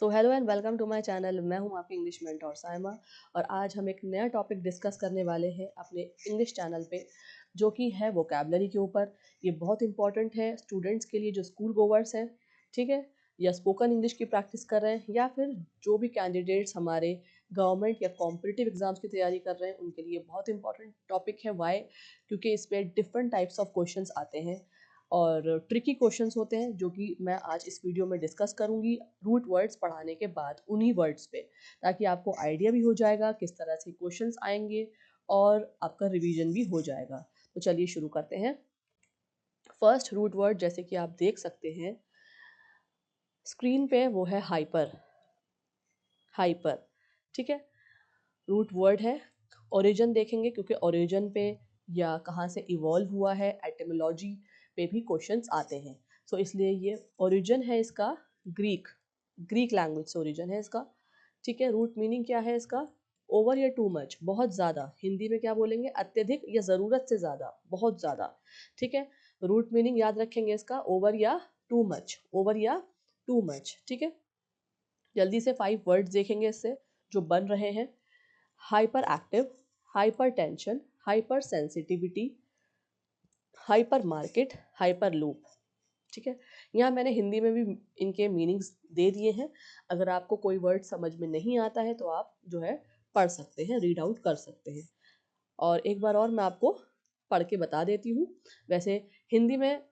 So hello and welcome to my channel. मैं हूं आपकी इंग्लिश मेंटोर साइमा और आज हम एक नया टॉपिक डिस्कस करने वाले हैं अपने इंग्लिश चैनल पे, जो कि है वोकैबलरी के ऊपर। ये बहुत इंपॉर्टेंट है स्टूडेंट्स के लिए जो स्कूल गोवर्स हैं, ठीक है, या स्पोकन इंग्लिश की प्रैक्टिस कर रहे हैं, या फिर जो भी कैंडिडेट्स हमारे गवर्नमेंट या कॉम्पिटिटिव एग्जाम्स की तैयारी कर रहे हैं, उनके लिए बहुत इंपॉर्टेंट टॉपिक है। वाई? क्योंकि इस पर डिफरेंट टाइप्स ऑफ क्वेश्चंस आते हैं और ट्रिकी क्वेश्चंस होते हैं, जो कि मैं आज इस वीडियो में डिस्कस करूंगी रूट वर्ड्स पढ़ाने के बाद उन्हीं वर्ड्स पे, ताकि आपको आइडिया भी हो जाएगा किस तरह से क्वेश्चंस आएंगे और आपका रिवीजन भी हो जाएगा। तो चलिए शुरू करते हैं। फर्स्ट रूट वर्ड, जैसे कि आप देख सकते हैं स्क्रीन पे, वो है हाइपर। हाइपर, ठीक है, रूट वर्ड है। ओरिजिन देखेंगे, क्योंकि ओरिजिन पे या कहाँ से इवॉल्व हुआ है, एटिमोलॉजी पे भी क्वेश्चंस आते हैं। सो इसलिए ये ओरिजिन है इसका ग्रीक, ग्रीक लैंग्वेज से ओरिजिन है इसका, ठीक है। रूट मीनिंग क्या है इसका? ओवर या टू मच, बहुत ज़्यादा। हिंदी में क्या बोलेंगे? अत्यधिक या ज़रूरत से ज़्यादा, बहुत ज़्यादा, ठीक है। रूट मीनिंग याद रखेंगे इसका, ओवर या टू मच, ओवर या टू मच, ठीक है। जल्दी से 5 वर्ड्स देखेंगे इससे जो बन रहे हैं। Hyper active, hyper tension, hyper sensitivity, hyper market, hyper loop, ठीक है। यहाँ मैंने हिंदी में भी इनके मीनिंग्स दे दिए हैं। अगर आपको कोई वर्ड समझ में नहीं आता है तो आप जो है पढ़ सकते हैं, रीड आउट कर सकते हैं। और एक बार और मैं आपको पढ़ के बता देती हूँ। वैसे हिंदी में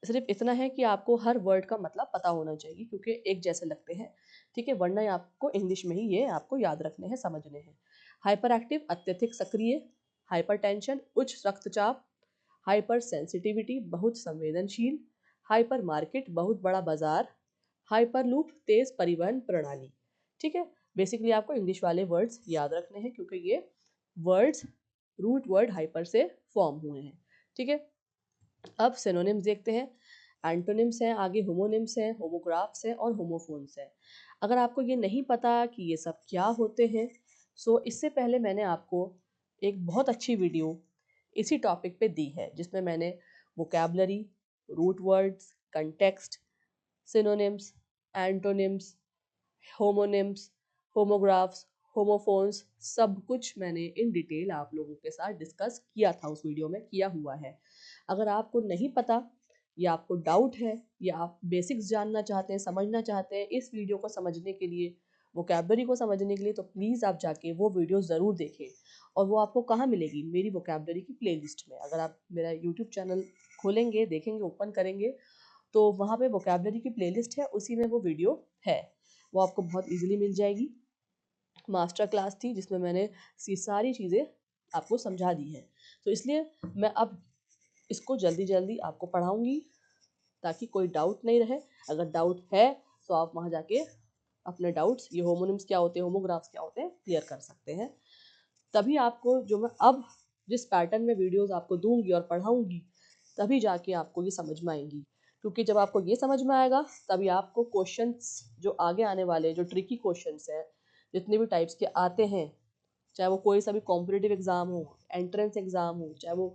सिर्फ इतना है कि आपको हर वर्ड का मतलब पता होना चाहिए, क्योंकि एक जैसे लगते हैं, ठीक है, वरना आपको इंग्लिश में ही ये आपको याद रखने हैं, समझने हैं। हाइपर एक्टिव, अत्यधिक सक्रिय। हाइपर टेंशन, उच्च रक्तचाप। हाइपर सेंसिटिविटी, बहुत संवेदनशील। हाइपर मार्केट, बहुत बड़ा बाजार। हाइपर लूप, तेज परिवहन प्रणाली, ठीक है। बेसिकली आपको इंग्लिश वाले वर्ड्स याद रखने हैं, क्योंकि ये वर्ड्स रूट वर्ड हाइपर से फॉर्म हुए हैं, ठीक है। अब सिनोनिम्स देखते हैं। एंटोनिम्स हैं, आगे होमोनिम्स हैं, होमोग्राफ्स हैं और होमोफोन्स हैं। अगर आपको ये नहीं पता कि ये सब क्या होते हैं, सो इससे पहले मैंने आपको एक बहुत अच्छी वीडियो इसी टॉपिक पे दी है, जिसमें मैंने vocabulary, root words, context, synonyms, antonyms, homonyms, homographs, homophones, सब कुछ मैंने इन डिटेल आप लोगों के साथ डिस्कस किया था, उस वीडियो में किया हुआ है। अगर आपको नहीं पता या आपको डाउट है या आप बेसिक्स जानना चाहते हैं, समझना चाहते हैं इस वीडियो को समझने के लिए, वोकैबलरी को समझने के लिए, तो प्लीज़ आप जाके वो वीडियो ज़रूर देखें। और वो आपको कहाँ मिलेगी? मेरी वोकैबलरी की प्लेलिस्ट में। अगर आप मेरा यूट्यूब चैनल खोलेंगे, देखेंगे, ओपन करेंगे, तो वहाँ पे वोकैबलरी की प्लेलिस्ट है, उसी में वो वीडियो है। वो आपको बहुत इजीली मिल जाएगी। मास्टर क्लास थी जिसमें मैंने सारी चीज़ें आपको समझा दी हैं। तो इसलिए मैं अब इसको जल्दी जल्दी आपको पढ़ाऊंगी, ताकि कोई डाउट नहीं रहे। अगर डाउट है तो आप वहाँ जाके अपने डाउट्स, ये होमोनिम्स क्या होते हैं, होमोग्राफ्स क्या होते हैं, क्लियर कर सकते हैं। तभी आपको जो मैं अब जिस पैटर्न में वीडियोस आपको दूंगी और पढ़ाऊंगी, तभी जाके आपको ये समझ में आएंगी। क्योंकि जब आपको ये समझ में आएगा, तभी आपको क्वेश्चंस जो आगे आने वाले, जो ट्रिकी क्वेश्चंस हैं, जितने भी टाइप्स के आते हैं, चाहे वो कोई सा भी कॉम्पिटिटिव एग्जाम हो, एंट्रेंस एग्जाम हो, चाहे वो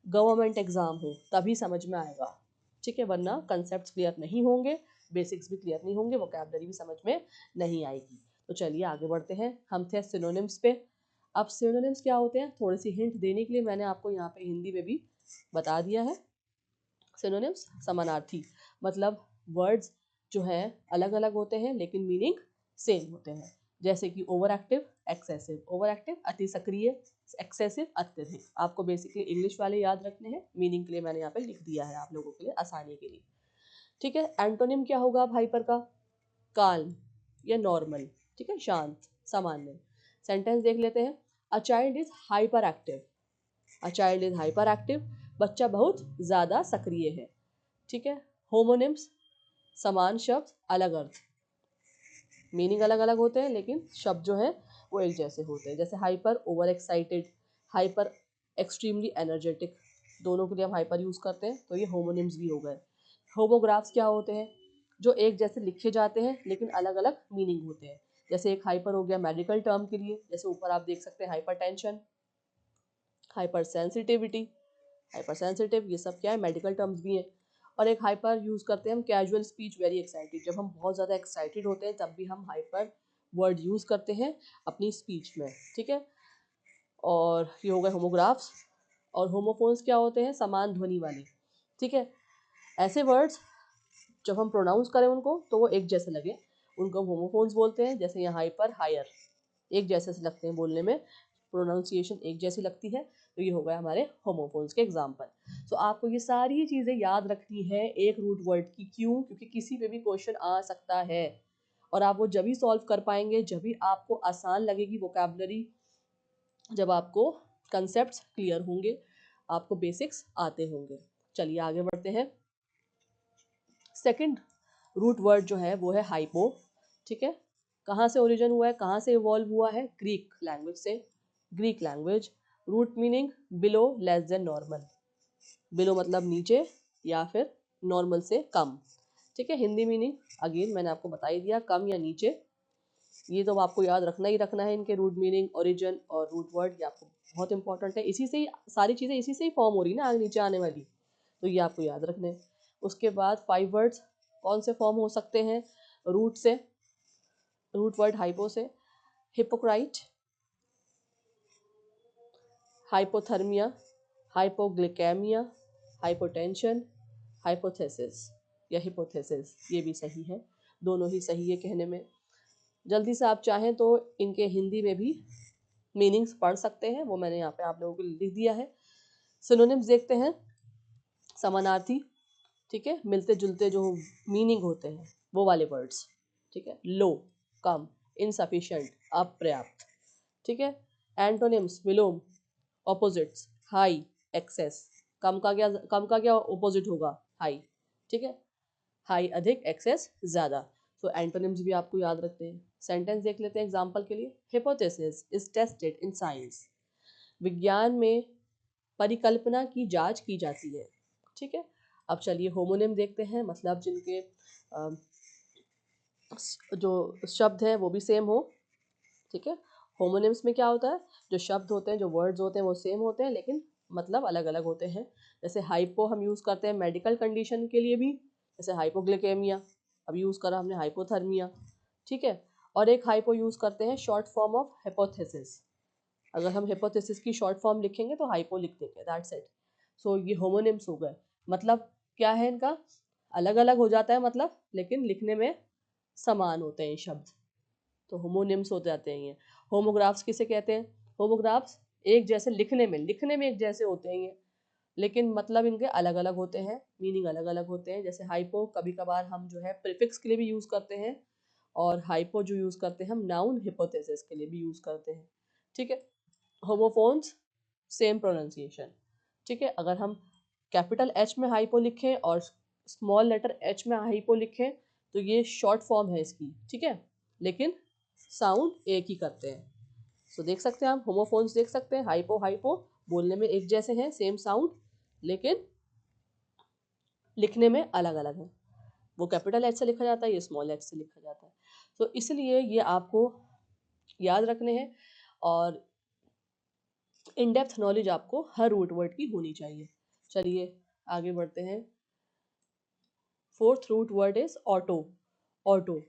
गवर्नमेंट एग्जाम हो, तभी समझ में आएगा, ठीक है। वरना कंसेप्ट क्लियर नहीं होंगे, बेसिक्स भी क्लियर नहीं होंगे, वोकैबलरी भी समझ में नहीं आएगी। तो चलिए आगे बढ़ते हैं। हम थे सिनोनिम्स पे। अब सिनोनिम्स क्या होते हैं, थोड़ी सी हिंट देने के लिए मैंने आपको यहाँ पे हिंदी में भी बता दिया है। सिनोनिम्स समानार्थी, मतलब वर्ड्स जो हैं अलग अलग होते हैं लेकिन मीनिंग सेम होते हैं। जैसे कि over active, excessive. Over active अति सक्रिय, एक्सेसिव अत्यधिक। आपको बेसिकली इंग्लिश वाले याद रखने हैं, मीनिंग के लिए मैंने यहाँ पे लिख दिया है आप लोगों के लिए आसानी के लिए, ठीक है। एंटोनिम क्या होगा अब हाइपर का? काल्म या नॉर्मल, ठीक है, शांत, सामान्य। सेंटेंस देख लेते हैं। A child is hyper active. A child is hyper active, बच्चा बहुत ज़्यादा सक्रिय है, ठीक है। होमोनिम्स, समान शब्द अलग अर्थ, मीनिंग अलग अलग होते हैं लेकिन शब्द जो है वो एक जैसे होते हैं। जैसे hyper, over excited, hyper extremely energetic, दोनों के लिए हम हाइपर यूज़ करते हैं, तो ये होमोनिम्स भी हो गए। होमोग्राफ्स क्या होते हैं? जो एक जैसे लिखे जाते हैं लेकिन अलग अलग मीनिंग होते हैं। जैसे एक हाइपर हो गया मेडिकल टर्म के लिए, जैसे ऊपर आप देख सकते हैं hyper tension, hyper sensitivity, hyper sensitive, ये सब क्या है, मेडिकल टर्म्स भी हैं। और एक हाइपर यूज़ करते हैं हम कैजुअल स्पीच वेरी एक्साइटेड, जब हम बहुत ज़्यादा एक्साइटेड होते हैं तब भी हम हाइपर वर्ड यूज़ करते हैं अपनी स्पीच में, ठीक है। और ये हो गए होमोग्राफ्स। और होमोफोन्स क्या होते हैं, समान ध्वनि वाले, ठीक है। ऐसे वर्ड्स जब हम प्रोनाउंस करें उनको तो वो एक जैसे लगे, उनको होमोफोन्स बोलते हैं। जैसे यहाँ हाइपर, हायर, एक जैसे से लगते हैं बोलने में, प्रोनाउंसिएशन एक जैसी लगती है, तो ये हो गया हमारे होमोफोन्स के एग्जाम्पल। तो आपको ये सारी चीज़ें याद रखनी है एक रूट वर्ड की। क्यों? क्योंकि किसी पे भी क्वेश्चन आ सकता है और आप वो जब ही सॉल्व कर पाएंगे जब भी आपको आसान लगेगी वोकैबुलरी, जब आपको कंसेप्ट्स क्लियर होंगे, आपको बेसिक्स आते होंगे। चलिए आगे बढ़ते हैं। सेकंड रूट वर्ड जो है वो है हाइपो, ठीक है। कहाँ से ओरिजिन हुआ है, कहाँ से इवॉल्व हुआ है, ग्रीक लैंग्वेज से। Greek language, root meaning below, less than normal. Below मतलब नीचे या फिर नॉर्मल से कम, ठीक है। हिंदी मीनिंग अगेन मैंने आपको बता ही दिया, कम या नीचे। ये तो आपको याद रखना ही रखना है, इनके रूट मीनिंग, ओरिजिन और रूट वर्ड, ये आपको बहुत इंपॉर्टेंट है। इसी से ही सारी चीज़ें इसी से ही फॉर्म हो रही है ना आगे नीचे आने वाली, तो ये आपको याद रखने हैं। उसके बाद 5 वर्ड्स कौन से फॉर्म हो सकते हैं रूट से, रूट वर्ड हाइपो से, हिपोक्राइट, हाइपोथर्मिया, हाइपोग्लिकेमिया, हाइपोटेंशन, हाइपोथेसिस या हिपोथेसिस, ये भी सही है, दोनों ही सही है कहने में। जल्दी से आप चाहें तो इनके हिंदी में भी मीनिंग्स पढ़ सकते हैं, वो मैंने यहाँ पे आप लोगों को लिख दिया है। सिनोनिम्स देखते हैं, समानार्थी, ठीक है, मिलते जुलते जो मीनिंग होते हैं वो वाले वर्ड्स, ठीक है। लो, कम, इनसफिशिएंट, अपर्याप्त, ठीक है। एंटोनिम्स, विलोम, ऑपोजिट्स, हाई, एक्सेस। कम का क्या ऑपोजिट होगा, हाई, ठीक है। हाई अधिक, एक्सेस ज़्यादा। तो एंटोनिम्स भी आपको याद रखते हैं। सेंटेंस देख लेते हैं एग्जांपल के लिए। Hypothesis is tested in science, विज्ञान में परिकल्पना की जांच की जाती है, ठीक है। अब चलिए होमोनिम देखते हैं, मतलब जिनके जो शब्द हैं वो भी सेम हो, ठीक है। होमोनिम्स में क्या होता है, जो शब्द होते हैं, जो वर्ड्स होते हैं वो सेम होते हैं लेकिन मतलब अलग अलग होते हैं। जैसे हाइपो हम यूज़ करते हैं मेडिकल कंडीशन के लिए भी, जैसे हाइपोग्लिकेमिया, अब यूज़ करा हमने हाइपोथर्मिया, ठीक है। और एक हाइपो यूज़ करते हैं शॉर्ट फॉर्म ऑफ हिपोथेसिस, अगर हम हिपोथेसिस की शॉर्ट फॉर्म लिखेंगे तो हाइपो लिख देंगे, दैट्स इट। सो ये होमोनिम्स हो गए, मतलब क्या है इनका, अलग अलग हो जाता है मतलब, लेकिन लिखने में समान होते हैं शब्द, तो होमोनिम्स हो जाते हैं ये। होमोग्राफ्स किसे कहते हैं, होमोग्राफ्स एक जैसे लिखने में एक जैसे होते हैं ये, लेकिन मतलब इनके अलग अलग होते हैं, मीनिंग अलग अलग होते हैं। जैसे हाइपो कभी कभार हम जो है प्रीफिक्स के लिए भी यूज़ करते हैं, और हाइपो जो यूज़ करते हैं हम नाउन हिपोथेसिस के लिए भी यूज़ करते हैं, ठीक है। होमोफोन्स सेम प्रोनाउंसिएशन, ठीक है। अगर हम कैपिटल एच में हाइपो लिखें और स्मॉल लेटर एच में हाइपो लिखें तो ये शॉर्ट फॉर्म है इसकी, ठीक है, लेकिन साउंड एक ही करते हैं। सो देख सकते हैं आप, होमोफोन्स देख सकते हैं, हाइपो हाइपो बोलने में एक जैसे हैं, सेम साउंड, लेकिन लिखने में अलग अलग है। वो कैपिटल एच से लिखा जाता है, ये स्मॉल एच से लिखा जाता है। तो इसलिए ये आपको याद रखने हैं और इन डेप्थ नॉलेज आपको हर रूट वर्ड की होनी चाहिए। चलिए आगे बढ़ते हैं। Fourth root word is auto. Auto,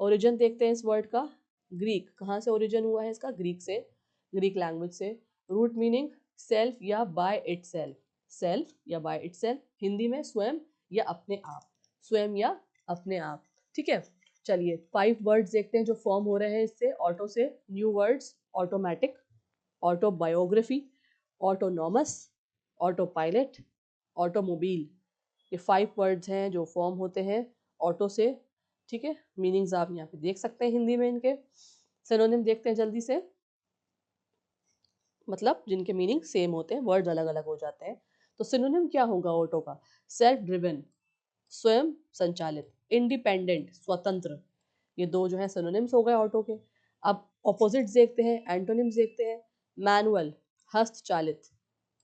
origin देखते हैं इस वर्ड का, ग्रीक, कहाँ से ओरिजिन हुआ है इसका, ग्रीक से, ग्रीक लैंग्वेज से। रूट मीनिंग सेल्फ या बाय इटसेल्फ, सेल्फ या बाय इटसेल्फ, हिंदी में स्वयं या अपने आप, स्वयं या अपने आप, ठीक है। चलिए 5 वर्ड्स देखते हैं जो फॉर्म हो रहे हैं इससे, ऑटो से। New words, automatic, autobiography, autonomous, auto pilot, automobile, ये 5 वर्ड्स हैं जो फॉर्म होते हैं ऑटो से, ठीक है। मीनिंग्स आप यहाँ पे देख सकते हैं हिंदी में इनके। सिनोनिम देखते हैं जल्दी से, मतलब जिनके मीनिंग सेम होते हैं, वर्ड्स अलग अलग हो जाते हैं। तो सिनोनिम क्या होगा ऑटो का, सेल्फ ड्रिवन, स्वयं संचालित, इंडिपेंडेंट, स्वतंत्र, ये दो जो है सिनोनिम्स हो गए ऑटो के। अब ऑपोजिट्स देखते हैं, एंटोनिम्स देखते हैं। मैनुअल, हस्तचालित,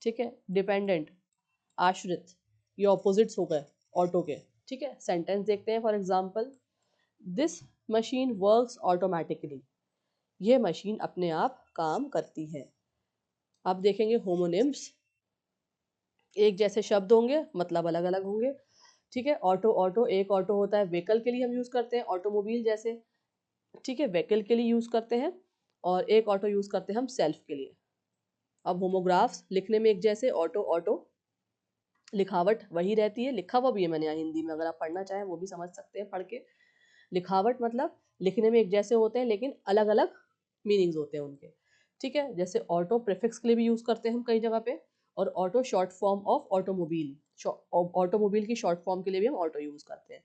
ठीक है। डिपेंडेंट, आश्रित, ये ऑपोजिट्स हो गए ऑटो के, ठीक है। सेंटेंस देखते हैं, for example this machine works automatically, ये मशीन अपने आप काम करती है। अब देखेंगे होमोनिम्स, एक जैसे शब्द होंगे, मतलब अलग अलग होंगे। ठीक है, ऑटो ऑटो, एक ऑटो होता है व्हीकल के लिए हम यूज करते हैं, ऑटोमोबाइल जैसे। ठीक है, व्हीकल के लिए यूज करते हैं, और एक ऑटो यूज करते हैं हम सेल्फ के लिए। अब होमोग्राफ्स लिखने में एक जैसे, ऑटो ऑटो, लिखावट वही रहती है, लिखा हुआ भी है मैंने यहाँ हिंदी में, अगर आप पढ़ना चाहें वो भी समझ सकते हैं पढ़ के। लिखावट मतलब लिखने में एक जैसे होते हैं लेकिन अलग अलग मीनिंग्स होते हैं उनके। ठीक है, जैसे ऑटो प्रीफिक्स के लिए भी यूज करते हैं हम कई जगह पे, और auto short form of automobile, automobile की शॉर्ट फॉर्म के लिए भी हम ऑटो यूज करते हैं।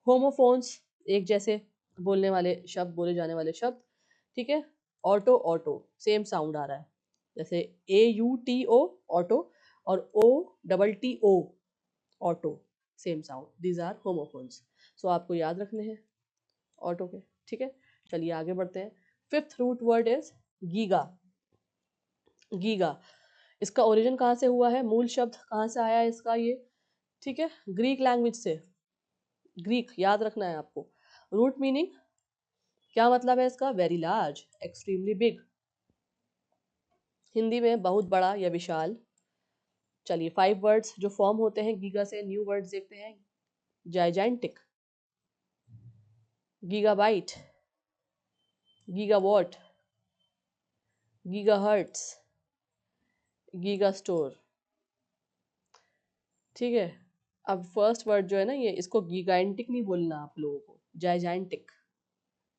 होमोफोन्स, एक जैसे बोलने वाले शब्द, बोले जाने वाले शब्द। ठीक है, ऑटो ऑटो, सेम साउंड आ रहा है, जैसे AUTO ऑटो, और OTTO auto, same sound, these are homophones. So आपको याद रखने हैं ऑटो के। ठीक है, चलिए आगे बढ़ते हैं। Fifth root word is giga. Giga, इसका ओरिजिन कहाँ से हुआ है, मूल शब्द कहाँ से आया है इसका ये। ठीक है, ग्रीक लैंग्वेज से, ग्रीक याद रखना है आपको। रूट मीनिंग क्या मतलब है इसका, very large, extremely big. Hindi में बहुत बड़ा या विशाल। चलिए 5 वर्ड्स जो फॉर्म होते हैं गीगा से, न्यू वर्ड्स देखते हैं। Gigantic, gigabyte, gigawatt, gigahertz, giga store. ठीक है, अब फर्स्ट वर्ड जो है ना ये, इसको गीगांटिक नहीं बोलना आप लोगों को, जाइजेंटिक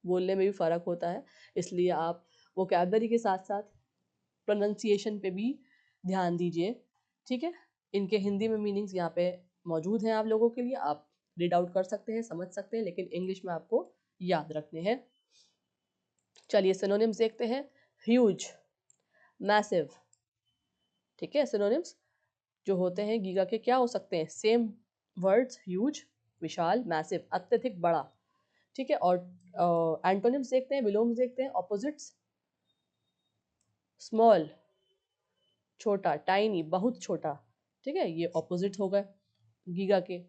बोलने में भी फ़र्क होता है, इसलिए आप वोकैबलरी के साथ साथ प्रोनंसिएशन पे भी ध्यान दीजिए। ठीक है, इनके हिंदी में मीनिंग्स यहाँ पे मौजूद हैं आप लोगों के लिए, आप रीड आउट कर सकते हैं, समझ सकते हैं, लेकिन इंग्लिश में आपको याद रखने हैं। चलिए सिनोनिम्स देखते हैं। Huge, massive. ठीक है, सिनोनिम्स जो होते हैं गीगा के क्या हो सकते हैं, सेम वर्ड्स, ह्यूज विशाल, मैसिव अत्यधिक बड़ा। ठीक है, और एंटोनिम्स देखते हैं, विलोम्स देखते हैं, ऑपोजिट्स। स्मॉल, छोटा, टाइनी, बहुत छोटा। ठीक है, ये ऑपोजिट हो गए गीगा के।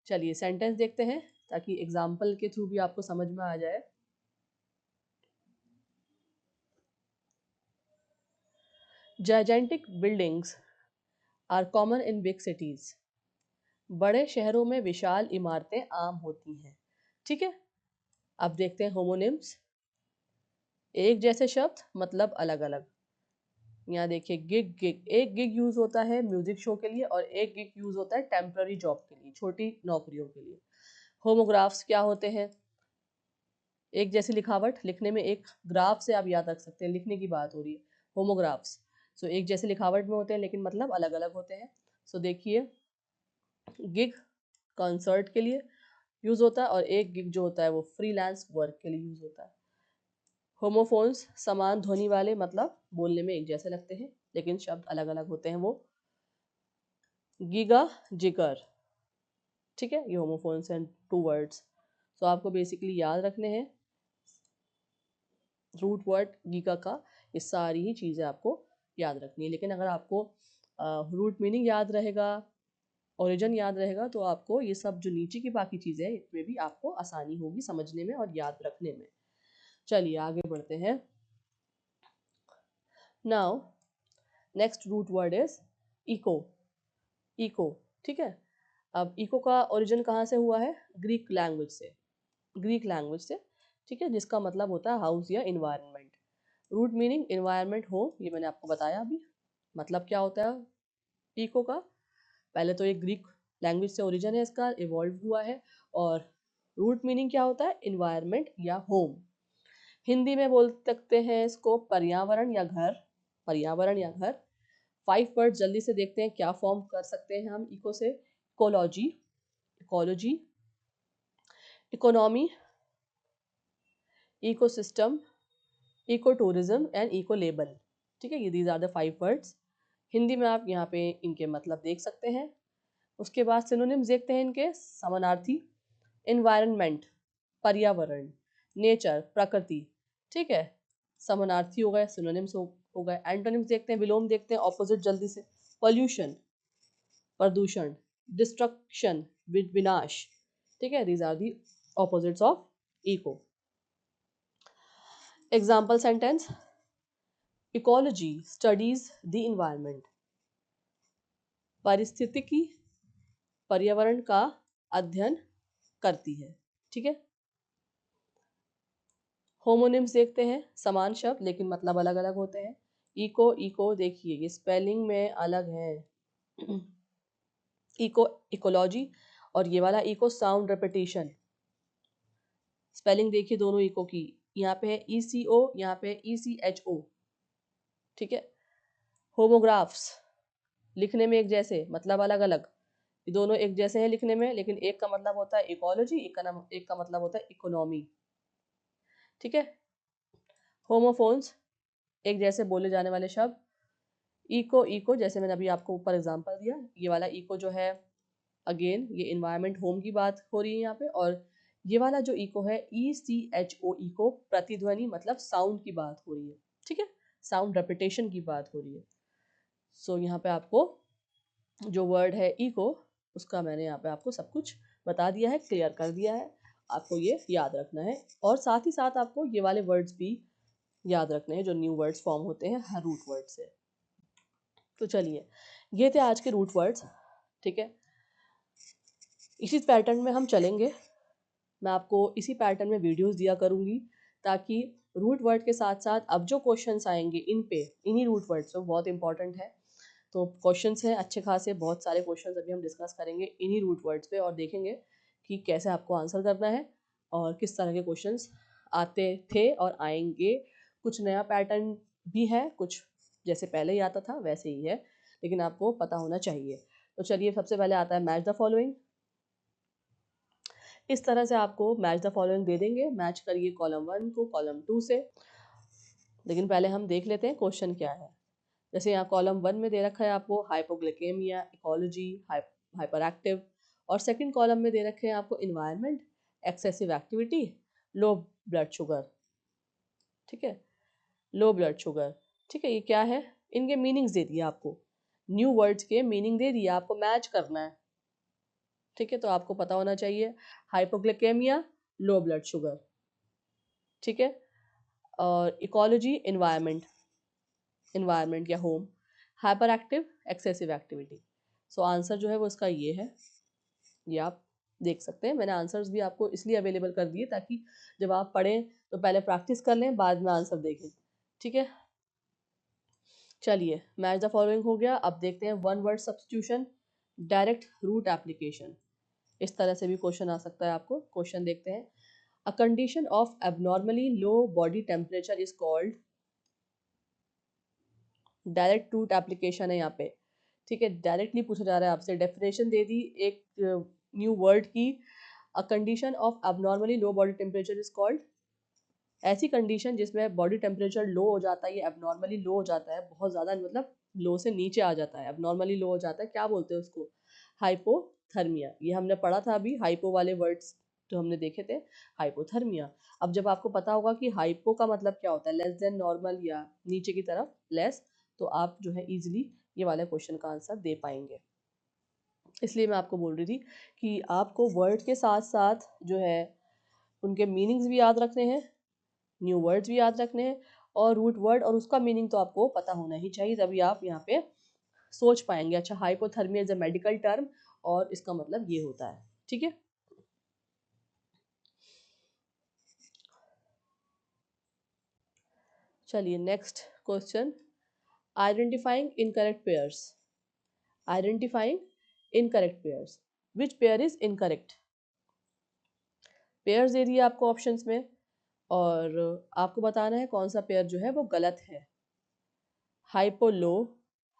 चलिए सेंटेंस देखते हैं ताकि एग्जाम्पल के थ्रू भी आपको समझ में आ जाए। Gigantic buildings are common in big cities. बड़े शहरों में विशाल इमारतें आम होती हैं। ठीक है, अब देखते हैं होमोनिम्स। एक जैसे शब्द, मतलब अलग अलग। यहाँ देखिए गिग, गिग, एक गिग यूज होता है म्यूजिक शो के लिए, और एक गिग यूज होता है टेम्पररी जॉब के लिए, छोटी नौकरियों के लिए। होमोग्राफ्स क्या होते हैं, एक जैसी लिखावट, लिखने में एक, ग्राफ से आप याद रख सकते हैं, लिखने की बात हो रही है, होमोग्राफ्स। सो एक जैसे लिखावट में होते हैं लेकिन मतलब अलग अलग होते हैं। सो देखिए गिग कॉन्सर्ट के लिए यूज होता है, और एक गिग जो होता है वो फ्रीलांस वर्क के लिए यूज होता है। होमोफोन्स, समान ध्वनि वाले, मतलब बोलने में एक जैसे लगते हैं लेकिन शब्द अलग अलग होते हैं वो। गीगा, जिगर। ठीक है, ये होमोफोन्स हैं 2 वर्ड्स। सो आपको बेसिकली याद रखने हैं रूट वर्ड गीगा का, ये सारी ही चीज़ें आपको याद रखनी है। लेकिन अगर आपको रूट मीनिंग याद रहेगा, ओरिजिन याद रहेगा, तो आपको ये सब जो नीचे की बाकी चीज़ें हैं इसमें भी आपको आसानी होगी समझने में और याद रखने में। चलिए आगे बढ़ते हैं। Now next root word is eco. Eco, ठीक है, अब इको का ओरिजिन कहाँ से हुआ है, ग्रीक लैंग्वेज से, ग्रीक लैंग्वेज से। ठीक है, जिसका मतलब होता है हाउस या environment. Root meaning environment, home, ये मैंने आपको बताया अभी। मतलब क्या होता है इको का, पहले तो ये ग्रीक लैंग्वेज से ओरिजिन है इसका, इवॉल्व हुआ है। और रूट मीनिंग क्या होता है, इन्वायरमेंट या होम। हिंदी में बोल सकते हैं इसको पर्यावरण या घर, पर्यावरण या घर। 5 वर्ड जल्दी से देखते हैं क्या फॉर्म कर सकते हैं हम इको से। Ecology, ecology, economy, ecosystem, eco tourism and eco label. ठीक है, ये these are the 5 words. Hindi में आप यहाँ पे इनके मतलब देख सकते हैं। उसके बाद सिनोनिम्स देखते हैं इनके, समानार्थी। एनवायरनमेंट, पर्यावरण। नेचर, प्रकृति। ठीक है, समानार्थी हो गए, सिनोनिम्स हो गए। एंटोनिम्स देखते हैं, विलोम देखते हैं, ऑपोजिट जल्दी से। पॉल्यूशन, प्रदूषण। डिस्ट्रक्शन, विनाश। ठीक है, these are the opposites of eco. Example sentence, ecology studies the environment. पारिस्थितिकी पर्यावरण का अध्ययन करती है। ठीक है। होमोनिम्स देखते हैं, समान शब्द लेकिन मतलब अलग अलग होते हैं। इको, इको देखिए ये स्पेलिंग में अलग है। इको इकोलॉजी, और ये वाला इको साउंड रेपिटेशन। स्पेलिंग देखिए दोनों इको की, यहाँ पे है ECO, यहाँ पे ECHO। ठीक है। होमोग्राफ्स, लिखने में एक जैसे मतलब अलग अलग, ये दोनों एक जैसे हैं लिखने में, लेकिन एक का मतलब होता है इकोलॉजी, एक का मतलब होता है इकोनॉमी। ठीक है। होमोफोन्स, एक जैसे बोले जाने वाले शब्द। इको, इको जैसे मैंने अभी आपको ऊपर एग्जांपल दिया, ये वाला इको जो है अगेन ये इन्वायरमेंट होम की बात हो रही है यहाँ पे, और ये वाला जो इको है ECHO, इको प्रतिध्वनि मतलब साउंड की बात हो रही है। ठीक है। साउंड रेपिटेशन की बात हो रही है। सो यहाँ पे आपको जो वर्ड है इको, उसका मैंने यहाँ पे आपको सब कुछ बता दिया है, क्लियर कर दिया है। आपको ये याद रखना है, और साथ ही साथ आपको ये वाले वर्ड्स भी याद रखने हैं जो न्यू वर्ड्स फॉर्म होते हैं हर रूट वर्ड से। तो चलिए, ये थे आज के रूट वर्ड्स। ठीक है। इसी पैटर्न में हम चलेंगे, मैं आपको इसी पैटर्न में वीडियोस दिया करूंगी, ताकि रूट वर्ड के साथ साथ अब जो क्वेश्चंस आएंगे इन पे, इन्हीं रूट वर्ड से, बहुत इंपॉर्टेंट है। तो क्वेश्चंस हैं अच्छे खासे, बहुत सारे क्वेश्चंस अभी हम डिस्कस करेंगे इन्हीं रूट वर्ड्स पे, और देखेंगे कि कैसे आपको आंसर करना है और किस तरह के क्वेश्चंस आते थे और आएंगे। कुछ नया पैटर्न भी है, कुछ जैसे पहले ही आता था वैसे ही है, लेकिन आपको पता होना चाहिए। तो चलिए, सबसे पहले आता है मैच द फॉलोइंग। इस तरह से आपको मैच द फॉलोइंग दे देंगे, मैच करिए कॉलम 1 को कॉलम 2 से। लेकिन पहले हम देख लेते हैं क्वेश्चन क्या है। जैसे यहाँ कॉलम 1 में दे रखा है आपको हाइपोग्लाइकेमिया, इकोलॉजी, हाइपर एक्टिव, और सेकंड कॉलम में दे रखे हैं आपको environment, excessive activity, low blood sugar. ठीक है। Low blood sugar. ठीक है। ये क्या है, इनके मीनिंग्स दे दिए आपको, न्यू वर्ड्स के मीनिंग दे दिए, आपको मैच करना है। ठीक है। तो आपको पता होना चाहिए हाइपोग्लाइकेमिया, लो ब्लड शुगर। ठीक है। और इकोलॉजी, एनवायरनमेंट, एनवायरनमेंट या home, hyper active, excessive activity. So answer जो है वो इसका ये है, ये आप देख सकते हैं। मैंने आंसर्स भी आपको इसलिए अवेलेबल कर दिए ताकि जब आप पढ़ें तो पहले प्रैक्टिस कर लें, बाद में आंसर देखें। ठीक है। चलिए, मैच द फॉलोइंग हो गया। अब देखते हैं one word substitution, direct route application. इस तरह से भी क्वेश्चन आ सकता है आपको। क्वेश्चन देखते हैं। A condition of abnormally low body temperature is called, direct route application है यहाँ पे। ठीक है। डायरेक्टली पूछा जा रहा है आपसे, डेफिनेशन दे दी एक न्यू वर्ड की। A condition of abnormally low body temperature is called, ऐसी कंडीशन जिसमें बॉडी टेम्परेचर लो हो जाता है, ये एबनॉर्मली लो हो जाता है, बहुत ज़्यादा मतलब लो से नीचे आ जाता है, एबनॉर्मली लो हो जाता है, क्या बोलते हैं उसको, हाइपोथर्मिया। ये हमने पढ़ा था अभी, हाइपो वाले वर्ड्स जो हमने देखे थे, हाइपोथर्मिया। अब जब आपको पता होगा कि हाइपो का मतलब क्या होता है, लेस देन नॉर्मल या नीचे की तरफ लेस, तो आप जो है इजीली ये वाले क्वेश्चन का आंसर दे पाएंगे। इसलिए मैं आपको बोल रही थी कि आपको वर्ड के साथ साथ जो है उनके मीनिंग्स भी याद रखने हैं, न्यू वर्ड्स भी याद रखने हैं, और रूट वर्ड और उसका मीनिंग तो आपको पता होना ही चाहिए, तभी आप यहाँ पे सोच पाएंगे। अच्छा, hypothermia is a medical term और इसका मतलब ये होता है। ठीक है। चलिए, next question, identifying incorrect pairs. Identifying incorrect pairs, which pair is incorrect. Pairs दे दिए आपको ऑप्शंस में, और आपको बताना है कौन सा पेयर जो है वो गलत है। Hypo low,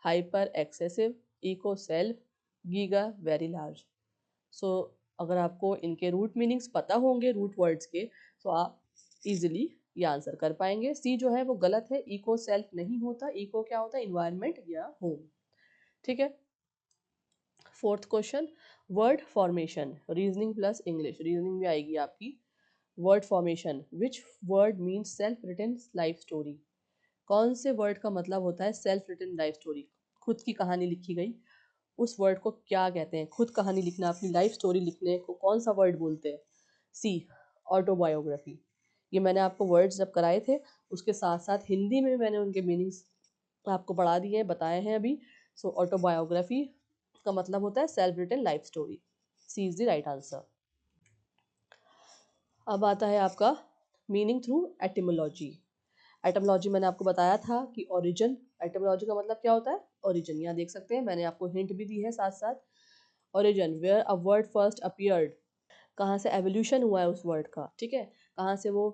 hyper excessive, eco self, giga very large. So अगर आपको इनके रूट मीनिंग्स पता होंगे रूट वर्ड्स के, तो आप इजीली ये आंसर कर पाएंगे। सी जो है वो गलत है, इको सेल्फ नहीं होता, इको क्या होता है, इन्वायरमेंट या होम। ठीक है। Fourth question, word formation, reasoning plus English, reasoning भी आएगी आपकी। Word formation, which word means self written life story. कौन से वर्ड का मतलब होता है सेल्फ रिटन लाइफ स्टोरी, खुद की कहानी लिखी गई, उस वर्ड को क्या कहते हैं। खुद कहानी लिखना, अपनी लाइफ स्टोरी लिखने को कौन सा वर्ड बोलते हैं। सी, ऑटोबायोग्राफी। ये मैंने आपको वर्ड्स जब कराए थे उसके साथ साथ हिंदी में मैंने उनके मीनिंग्स आपको पढ़ा दिए हैं, बताए हैं अभी। सो ऑटोबायोग्राफी का मतलब होता है self written life story. C is the right answer. अब आता है आपका मीनिंग थ्रू एटिमोलॉजी। एटिमोलॉजी मैंने आपको बताया था कि ओरिजिन, एटिमोलॉजी का मतलब क्या होता है, ओरिजिन। यहाँ देख सकते हैं, मैंने आपको हिंट भी दी है साथ साथ। Origin, where a word first appeared, कहाँ से एवोल्यूशन हुआ है उस वर्ड का, ठीक है, कहाँ से वो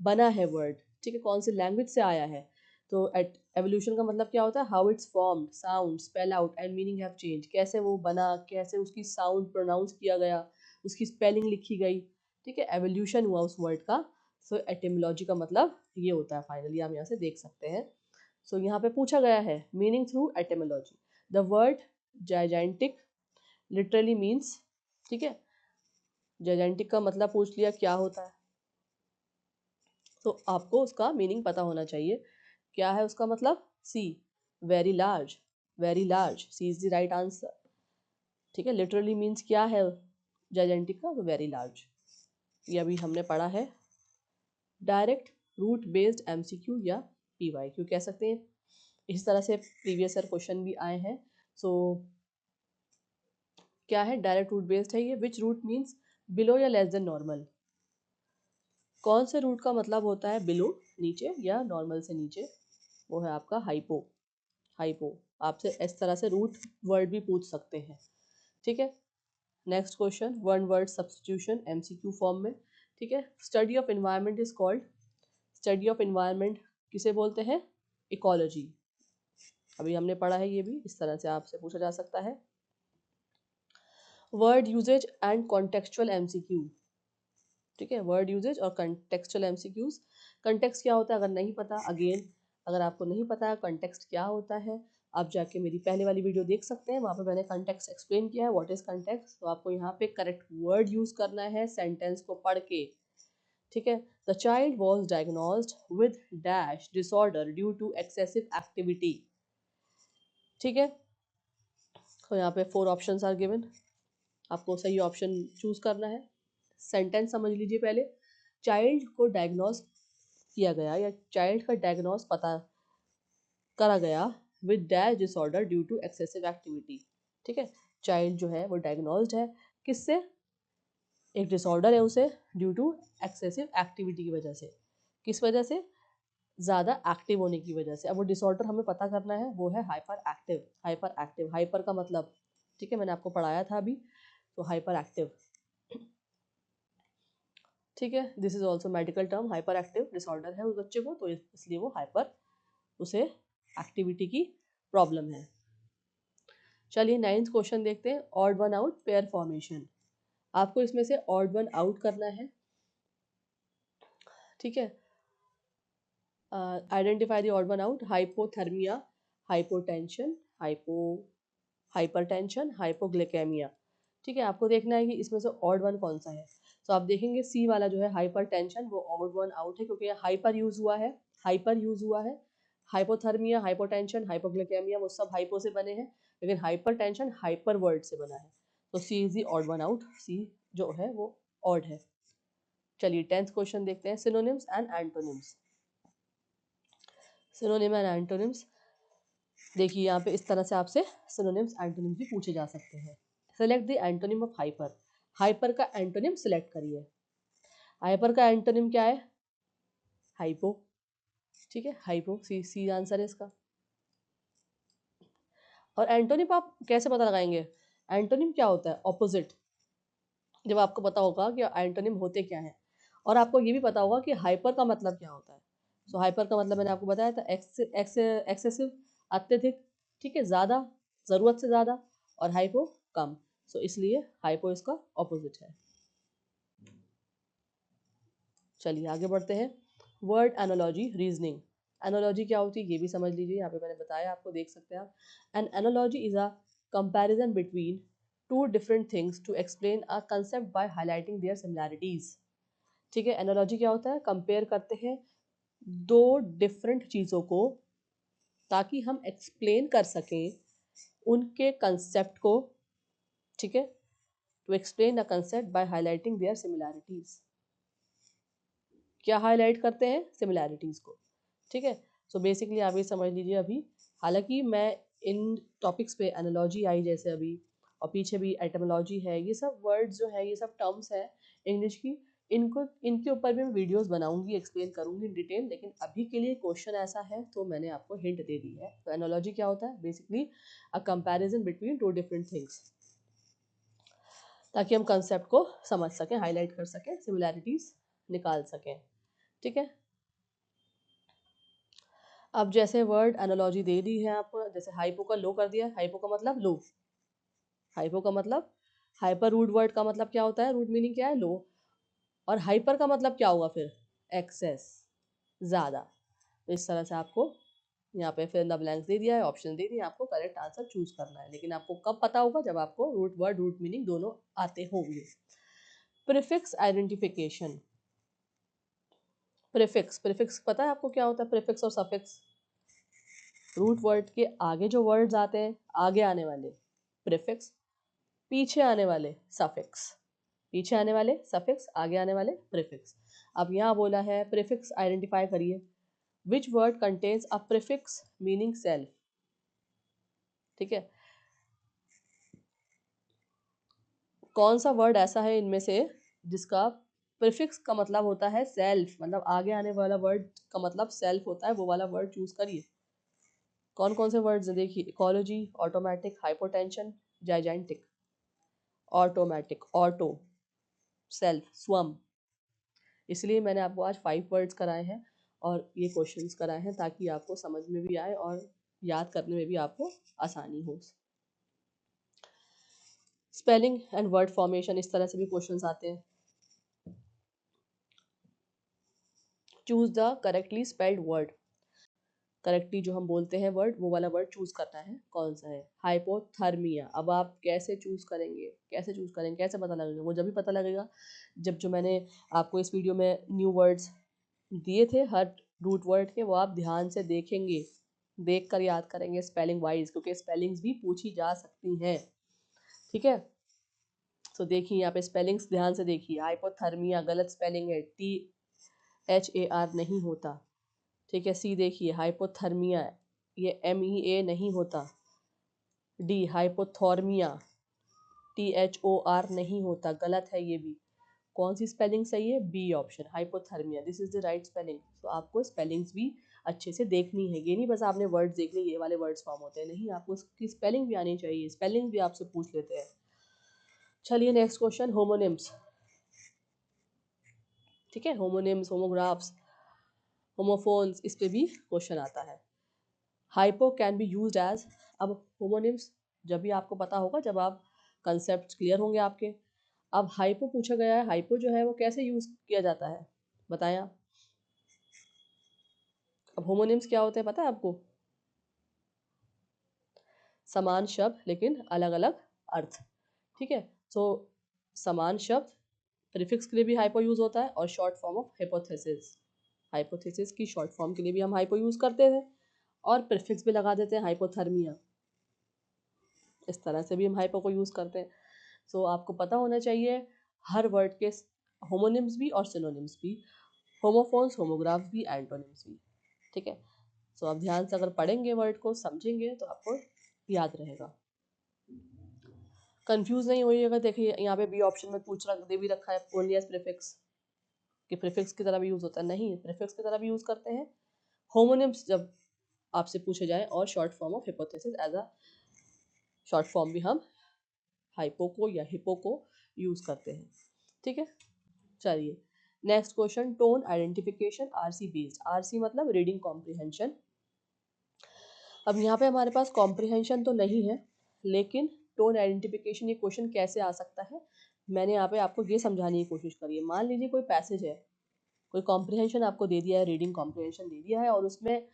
बना है वर्ड, ठीक है, कौन सी लैंग्वेज से आया है। तो एवोल्यूशन का मतलब क्या होता है, how it's formed, sound, spell out and meaning have change, कैसे वो बना, कैसे उसकी साउंड प्रोनाउंस किया गया, उसकी स्पेलिंग लिखी गई, ठीक है, एवोल्यूशन हुआ उस वर्ड का। सो एटिमोलॉजी का मतलब ये होता है, फाइनली आप यहाँ से देख सकते हैं। सो यहाँ पे पूछा गया है meaning through etymology. The word gigantic literally means, ठीक है, जाइजेंटिक का मतलब पूछ लिया क्या होता है, तो आपको उसका मीनिंग पता होना चाहिए। क्या है उसका मतलब, C, very large, very large, C is the right answer, ठीक है। लिटरली मीन्स क्या है जाइजेंटिक का, तो वेरी लार्ज। ये अभी हमने पढ़ा है। डायरेक्ट रूट बेस्ड एमसीक्यू या पीवाईक्यू कह सकते हैं, इस तरह से प्रीवियस ईयर क्वेश्चन भी आए हैं। सो क्या है, डायरेक्ट रूट बेस्ड है ये। विच रूट मीन्स बिलो या लेस देन नॉर्मल, कौन से रूट का मतलब होता है बिलो, नीचे, या नॉर्मल से नीचे, वो है आपका हाइपो। हाइपो, आपसे इस तरह से रूट वर्ड भी पूछ सकते हैं, ठीक है। Next question, one word substitution MCQ form में, ठीक है। Study of environment is called, study of environment किसे बोलते हैं, इकोलॉजी। अभी हमने पढ़ा है ये भी, इस तरह से आपसे पूछा जा सकता है। Word usage and contextual MCQ, ठीक है, वर्ड यूजेज और कॉन्टेक्चुअल एमसीक्यूज। कंटेक्स्ट क्या होता है अगर नहीं पता, अगेन अगर आपको नहीं पता है कंटेक्स्ट क्या होता है, आप जाके मेरी पहले वाली वीडियो देख सकते हैं, वहाँ पे मैंने कंटेक्स्ट एक्सप्लेन किया है, व्हाट इज कंटेक्स्ट। तो आपको यहाँ पे करेक्ट वर्ड यूज करना है सेंटेंस को पढ़ के, ठीक है। The child was diagnosed with dash disorder due to excessive activity, ठीक है। तो यहाँ पे 4 ऑप्शंस आर गिवन, आपको सही ऑप्शन चूज करना है। सेंटेंस समझ लीजिए पहले, चाइल्ड को डायग्नोज किया गया या चाइल्ड का डायग्नोज पता करा गया with dash disorder due to excessive activity, ठीक है। चाइल्ड जो है वो डायग्नोज्ड है किससे, एक डिसऑर्डर है उसे, ड्यू टू एक्सेसिव एक्टिविटी की वजह से, किस वजह से, ज़्यादा एक्टिव होने की वजह से। अब वो डिसऑर्डर हमें पता करना है, वो है hyper active. Hyper active, hyper का मतलब, ठीक है, मैंने आपको पढ़ाया था अभी, तो हाइपर एक्टिव, ठीक है। This is also medical term, hyper active disorder है उस बच्चे को, तो इसलिए वो हाइपर, उसे एक्टिविटी की प्रॉब्लम है। चलिए 9th क्वेश्चन देखते हैं, odd one out pair formation. आपको इसमें से ऑड वन आउट करना है, ठीक है। Identify the odd one out, hypothermia, hypotension, hypertension, hypoglycaemia, ठीक है। आपको देखना है कि इसमें से ऑड वन कौन सा है। तो आप देखेंगे सी वाला जो है हाइपरटेंशन, वो ऑड वन आउट है क्योंकि हाइपर यूज हुआ है, हाइपर यूज हुआ है। हाइपोथर्मिया, हाइपोटेंशन, हाइपोग्लाइकेमिया वो सब हाइपो से बने हैं, लेकिन हाइपरटेंशन हाइपर वर्ड से बना है, तो C is the odd one out, C जो है वो ऑड है। चलिए 10th क्वेश्चन देखते हैं, synonyms and antonyms. Synonym and antonyms, देखिए यहाँ पे इस तरह से आपसे सिनोनिम्स एंटोनिम्स भी पूछे जा सकते हैं। Select the antonym of hyper, hyper का एंटोनिम सिलेक्ट करिए। हाइपर का एंटोनिम क्या है, हाइपो, ठीक है, हाइपो, सी सी आंसर है इसका। और एंटोनिम आप कैसे पता लगाएंगे, एंटोनिम क्या होता है, ऑपोजिट। जब आपको पता होगा कि एंटोनिम होते क्या हैं, और आपको ये भी पता होगा कि हाइपर का मतलब क्या होता है। सो हाइपर का मतलब मैंने आपको बताया था, एक्सेसिव, अत्यधिक, ठीक है, ज़्यादा, ज़रूरत से ज़्यादा, और हाइपो कम। सो इसलिए हाइपो इसका ऑपोजिट है। चलिए आगे बढ़ते हैं, वर्ड एनालॉजी रीजनिंग। एनालॉजी क्या होती है ये भी समझ लीजिए, यहाँ पे मैंने बताया आपको, देख सकते हैं आप। An analogy is a comparison between two different things to explain a concept by highlighting their similarities, ठीक है। एनालॉजी क्या होता है, कंपेयर करते हैं दो डिफरेंट चीज़ों को ताकि हम एक्सप्लेन कर सकें उनके कंसेप्ट को, ठीक है। To explain the concept by highlighting their similarities, क्या हाईलाइट करते हैं, सिमिलैरिटीज को, ठीक है। सो बेसिकली आप ये समझ लीजिए अभी, हालांकि मैं इन टॉपिक्स पे एनालॉजी आई जैसे अभी, और पीछे भी एटमोलॉजी है, ये सब वर्ड्स जो है, ये सब टर्म्स है इंग्लिश की, इनको इनके ऊपर भी मैं वीडियोस बनाऊंगी, एक्सप्लेन करूंगी इन डिटेल। लेकिन अभी के लिए क्वेश्चन ऐसा है तो मैंने आपको हिंट दे दी है। तो एनालॉजी क्या होता है? बेसिकली अ comparison between two different things, ताकि हम कंसेप्ट को समझ सकें, हाईलाइट कर सकें, सिमिलैरिटीज निकाल सकें। ठीक है, अब जैसे वर्ड एनालॉजी दे दी है आपको, जैसे हाइपो का लो कर दिया, हाइपो का मतलब लो, हाइपो का मतलब, हाइपर रूट वर्ड का मतलब क्या होता है? रूट मीनिंग क्या है? लो। और हाइपर का मतलब क्या होगा फिर? एक्सेस, ज़्यादा। तो इस तरह से आपको यहाँ पे फिर द ब्लैंक्स दे दिया है, ऑप्शन दे दिए, आपको करेक्ट आंसर चूज करना है। लेकिन आपको कब पता होगा? जब आपको रूट वर्ड रूट मीनिंग दोनों आते होंगे। Prefix identification. प्रीफिक्स, प्रीफिक्स पता है आपको क्या होता है? प्रीफिक्स और सफिक्स, रूट वर्ड के आगे जो वर्ड्स आते हैं, आगे आने वाले प्रीफिक्स, पीछे आने वाले सफिक्स, पीछे आने वाले सफिक्स, आगे आने वाले प्रीफिक्स। अब यहाँ बोला है प्रीफिक्स आइडेंटिफाई करिए। Which word contains a prefix meaning self. ठीक है, कौन सा वर्ड ऐसा है इनमें से जिसका प्रीफिक्स का मतलब होता है सेल्फ, मतलब आगे आने वाला वर्ड का मतलब सेल्फ होता है, वो वाला वर्ड चूज करिए। कौन कौन से वर्ड्स देखिए, ecology, automatic, hypotension, gigantic. Automatic, auto, self, स्वम। इसलिए मैंने आपको आज 5 वर्ड्स कराए हैं और ये क्वेश्चंस कराए हैं, ताकि आपको समझ में भी आए और याद करने में भी आपको आसानी हो। स्पेलिंग एंड वर्ड फॉर्मेशन, इस तरह से भी क्वेश्चंस आते हैं। Choose the correctly spelled word. Correctly जो हम बोलते हैं वर्ड, वो वाला वर्ड चूज करना है, कौन सा है? हाइपोथर्मिया। अब आप कैसे चूज करेंगे, कैसे चूज करेंगे, कैसे पता लगेगा? वो जब भी पता लगेगा जब जो मैंने आपको इस वीडियो में न्यू वर्ड्स दिए थे हर रूट वर्ड के, वो आप ध्यान से देखेंगे, देख कर याद करेंगे स्पेलिंग वाइज, क्योंकि स्पेलिंग्स भी पूछी जा सकती हैं। ठीक है, तो देखिए यहाँ पे स्पेलिंग्स ध्यान से देखिए। हाइपोथर्मिया गलत स्पेलिंग है, THAR नहीं होता। ठीक है, सी देखिए, हाइपोथर्मिया, ये MEA नहीं होता। डी हाइपोथॉर्मिया, THOR नहीं होता, गलत है ये भी। कौन सी स्पेलिंग सही है? B option, hypothermia, this is the right spelling. तो आपको स्पेलिंग्स भी अच्छे से देखनी है, ये नहीं बस आपने वर्ड्स देख लिए ये वाले वर्ड्स फॉर्म होते हैं, नहीं, आपको उसकी स्पेलिंग भी आनी चाहिए, स्पेलिंग भी आपसे पूछ लेते हैं। चलिए नेक्स्ट क्वेश्चन, होमोनिम्स। ठीक है, होमोनिम्स, होमोग्राफ्स, होमोफोन्स, इस पे भी क्वेश्चन आता है। Hypo can be used as, अब होमोनिम्स जब भी आपको पता होगा, जब आप कंसेप्ट क्लियर होंगे आपके। अब हाइपो पूछा गया है, हाइपो जो है वो कैसे यूज किया जाता है बताएं आप। अब होमोनिम्स क्या होते हैं पता है आपको? समान शब्द लेकिन अलग अलग अर्थ। ठीक है, तो समान शब्द, प्रीफिक्स के लिए भी हाइपो यूज होता है, और short form of hypothesis, hypothesis की शॉर्ट फॉर्म के लिए भी हम हाइपो यूज करते हैं, और प्रीफिक्स भी लगा देते हैं, हाइपोथर्मिया। इस तरह से भी हम हाइपो को यूज करते हैं। सो आपको पता होना चाहिए हर वर्ड के होमोनिम्स भी और सिनोनिम्स भी, होमोफोन्स, होमोग्राफ्स भी, एंटोनिम्स भी। ठीक है, सो आप ध्यान से अगर पढ़ेंगे वर्ड को, समझेंगे, तो आपको याद रहेगा। कंफ्यूज नहीं होइएगा। देखिए यहाँ पे बी ऑप्शन में पूछ रख दे भी रखा है ओनली एज प्रीफिक्स, कि प्रीफिक्स की तरह भी यूज होता है, नहीं, प्रीफिक्स की तरह भी यूज करते हैं होमोनिम्स जब आपसे पूछे जाए, और short form of hypothesis as a short form भी हम हाइपो को या हिपो को यूज करते हैं। ठीक है, चलिए next question, tone identification, RC based. RC मतलब रीडिंग कॉम्प्रिहेंशन। अब यहाँ पे हमारे पास कॉम्प्रिहेंशन तो नहीं है, लेकिन टोन आइडेंटिफिकेशन, ये क्वेश्चन कैसे आ सकता है, मैंने यहाँ पे आपको ये समझाने की कोशिश करी है। मान लीजिए कोई पैसेज है, कोई कॉम्प्रिहेंशन आपको दे दिया है, रीडिंग कॉम्प्रिहेंशन दे दिया है, और उसमें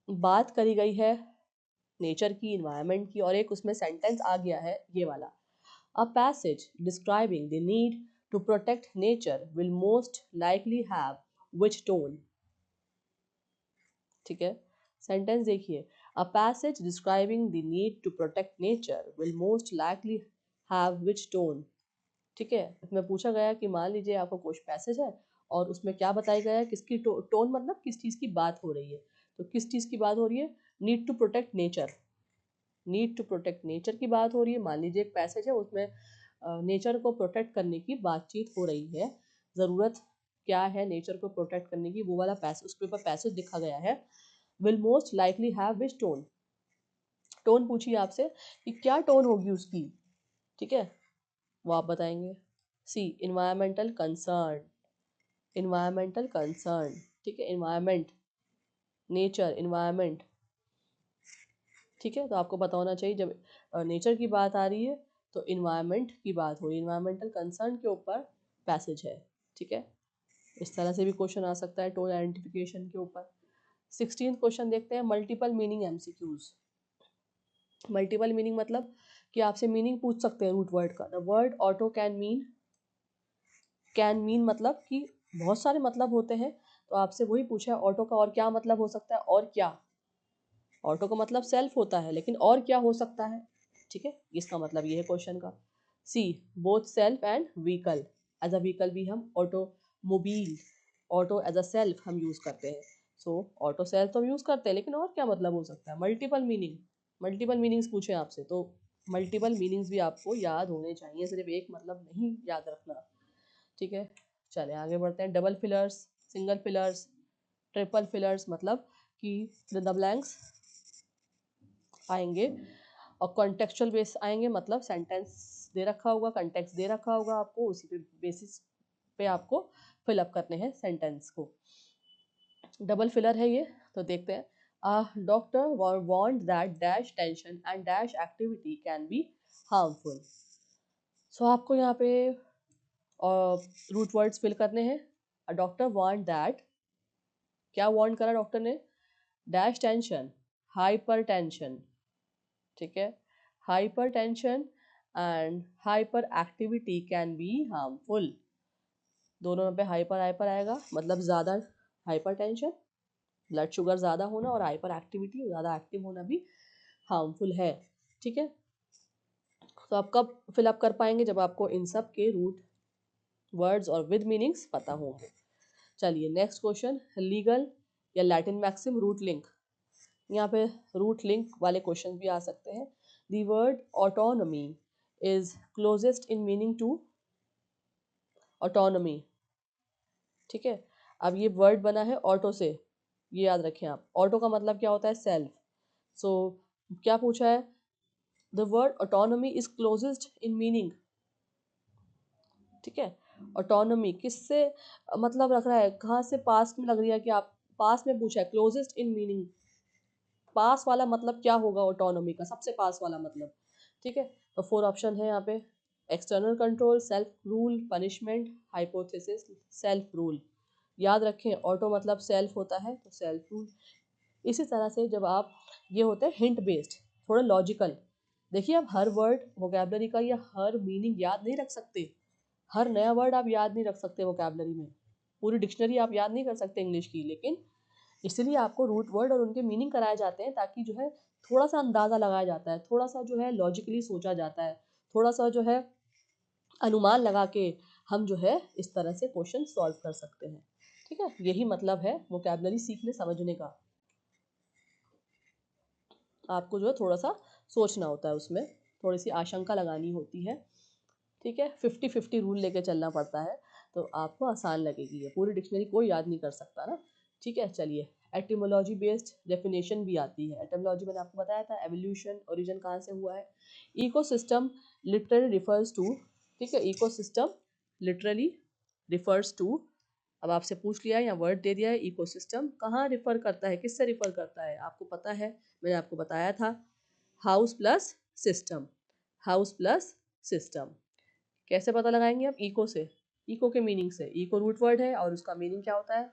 बात करी गई है नेचर की, इन्वायरमेंट की, और एक उसमें सेंटेंस आ गया है ये वाला, a passage describing the need to protect nature will most likely have which tone। ठीक है, सेंटेंस देखिए, a passage describing the need to protect nature will most likely have which tone। ठीक है, इसमें पूछा गया कि मान लीजिए आपको कुछ पैसेज है और उसमें क्या बताया गया है, किसकी टोन मतलब किस चीज़ की बात हो रही है, तो किस चीज़ की बात हो रही है? Need to protect nature, need to protect nature की बात हो रही है। मान लीजिए एक पैसेज है, उसमें नेचर को प्रोटेक्ट करने की बातचीत हो रही है। ज़रूरत क्या है नेचर को प्रोटेक्ट करने की, वो वाला पैसेज, उसके ऊपर पैसेज लिखा गया है। Will most likely have which tone, tone पूछिए आपसे कि क्या टोन होगी उसकी, ठीक है, वो आप बताएंगे। सी इन्वायरमेंटल कंसर्न, इन्वायरमेंटल कंसर्न, ठीक है, इन्वायरमेंट, नेचर, इन्वायरमेंट, ठीक है। तो आपको पता होना चाहिए जब नेचर की बात आ रही है तो इन्वायरमेंट की बात हो रही है, इन्वायरमेंटल कंसर्न के ऊपर पैसेज है, ठीक है। इस तरह से भी क्वेश्चन आ सकता है टोन आइडेंटिफिकेशन के ऊपर। 16th क्वेश्चन देखते हैं, multiple meaning MCQs. Multiple meaning मतलब कि आपसे मीनिंग पूछ सकते हैं रूट वर्ड का। The word auto can mean मतलब कि बहुत सारे मतलब होते हैं, तो आपसे वही पूछा है ऑटो का और क्या मतलब हो सकता है, और क्या। ऑटो का मतलब सेल्फ होता है, लेकिन और क्या हो सकता है, ठीक है, इसका मतलब ये है क्वेश्चन का। C both self and vehicle, as a vehicle भी हम automobile, auto as a self हम यूज करते हैं। सो ऑटो सेल्फ तो हम यूज करते हैं, लेकिन और क्या मतलब हो सकता है, मल्टीपल मीनिंग, मल्टीपल मीनिंग्स पूछे आपसे तो मल्टीपल मीनिंग्स भी आपको याद होने चाहिए, सिर्फ एक मतलब नहीं याद रखना, ठीक है। चले आगे बढ़ते हैं। Double fillers, single fillers, triple fillers मतलब कि द ब्लैंक्स आएंगे और कॉन्टेक्चुअल बेस आएंगे, मतलब सेंटेंस दे रखा होगा, कंटेक्स्ट दे रखा होगा आपको, उसी पे बेसिस पे आपको फिलअप करने हैं सेंटेंस को। डबल फिलर है ये, तो देखते हैं। Doctor want that dash tension and dash activity can be harmful. So आपको यहाँ पे रूट वर्ड्स फिल करने हैं। अ डॉक्टर वांट दैट, क्या वांट करा डॉक्टर ने, डैश टेंशन, हाइपर टेंशन, ठीक है, hyper tension and hyper activity can be harmful. दोनों में पे हाइपर हाइपर आएगा, मतलब ज़्यादा हाइपर टेंशन, ब्लड शुगर ज़्यादा होना, और हाइपर एक्टिविटी, ज़्यादा एक्टिव होना भी हार्मफुल है, ठीक है। तो आप कब फिलअप कर पाएंगे, जब आपको इन सब के रूट वर्ड्स और विद मीनिंग्स पता होंगे। चलिए नेक्स्ट क्वेश्चन, लीगल या लैटिन मैक्सिम रूट लिंक। यहाँ पे रूट लिंक वाले क्वेश्चन भी आ सकते हैं। The word autonomy is closest in meaning to autonomy, ठीक है। अब ये वर्ड बना है ऑटो से, ये याद रखें आप। ऑटो का मतलब क्या होता है, सेल्फ। सो क्या पूछा है, the word autonomy is closest in meaning, ठीक है। ऑटोनॉमी किससे मतलब रख रहा है, कहाँ से पास में लग रही है कि आप पास में पूछा है, क्लोजेस्ट इन मीनिंग, पास वाला मतलब क्या होगा ऑटोनॉमी का, सबसे पास वाला मतलब, ठीक है। तो 4 ऑप्शन है यहाँ पे, external control, self rule, punishment, hypothesis, self rule. याद रखें ऑटो मतलब सेल्फ होता है, तो सेल्फ रूल। इसी तरह से जब आप, ये होते हैं हिंट बेस्ड, थोड़ा लॉजिकल। देखिए आप हर वर्ड वोकैबलरी का या हर मीनिंग याद नहीं रख सकते, हर नया वर्ड आप याद नहीं रख सकते वोकैबलरी में, पूरी डिक्शनरी आप याद नहीं कर सकते इंग्लिश की, लेकिन इसलिए आपको रूट वर्ड और उनके मीनिंग कराए जाते हैं, ताकि जो है थोड़ा सा अंदाज़ा लगाया जाता है, थोड़ा सा जो है लॉजिकली सोचा जाता है, थोड़ा सा जो है अनुमान लगा के हम जो है इस तरह से क्वेश्चन सॉल्व कर सकते हैं, ठीक है। यही मतलब है वोकैबलरी सीखने समझने का, आपको जो है थोड़ा सा सोचना होता है, उसमें थोड़ी सी आशंका लगानी होती है, ठीक है। 50-50 रूल लेके चलना पड़ता है, तो आपको आसान लगेगी। ये पूरी डिक्शनरी कोई याद नहीं कर सकता ना, ठीक है। चलिए एटिमोलॉजी बेस्ड डेफिनेशन भी आती है। एटिमोलॉजी मैंने आपको बताया था, एवोल्यूशन, ओरिजिन कहाँ से हुआ है। इकोसिस्टम लिटरली रिफर्स टू, ठीक है, इकोसिस्टम लिटरली रिफर्स टू, अब आपसे पूछ लिया है या वर्ड दे दिया है, इकोसिस्टम कहाँ रिफर करता है, किससे रिफर करता है, आपको पता है, मैंने आपको बताया था, house plus system, house plus system. कैसे पता लगाएंगे आप, इको से, इको के मीनिंग से। इको रूट वर्ड है और उसका मीनिंग क्या होता है,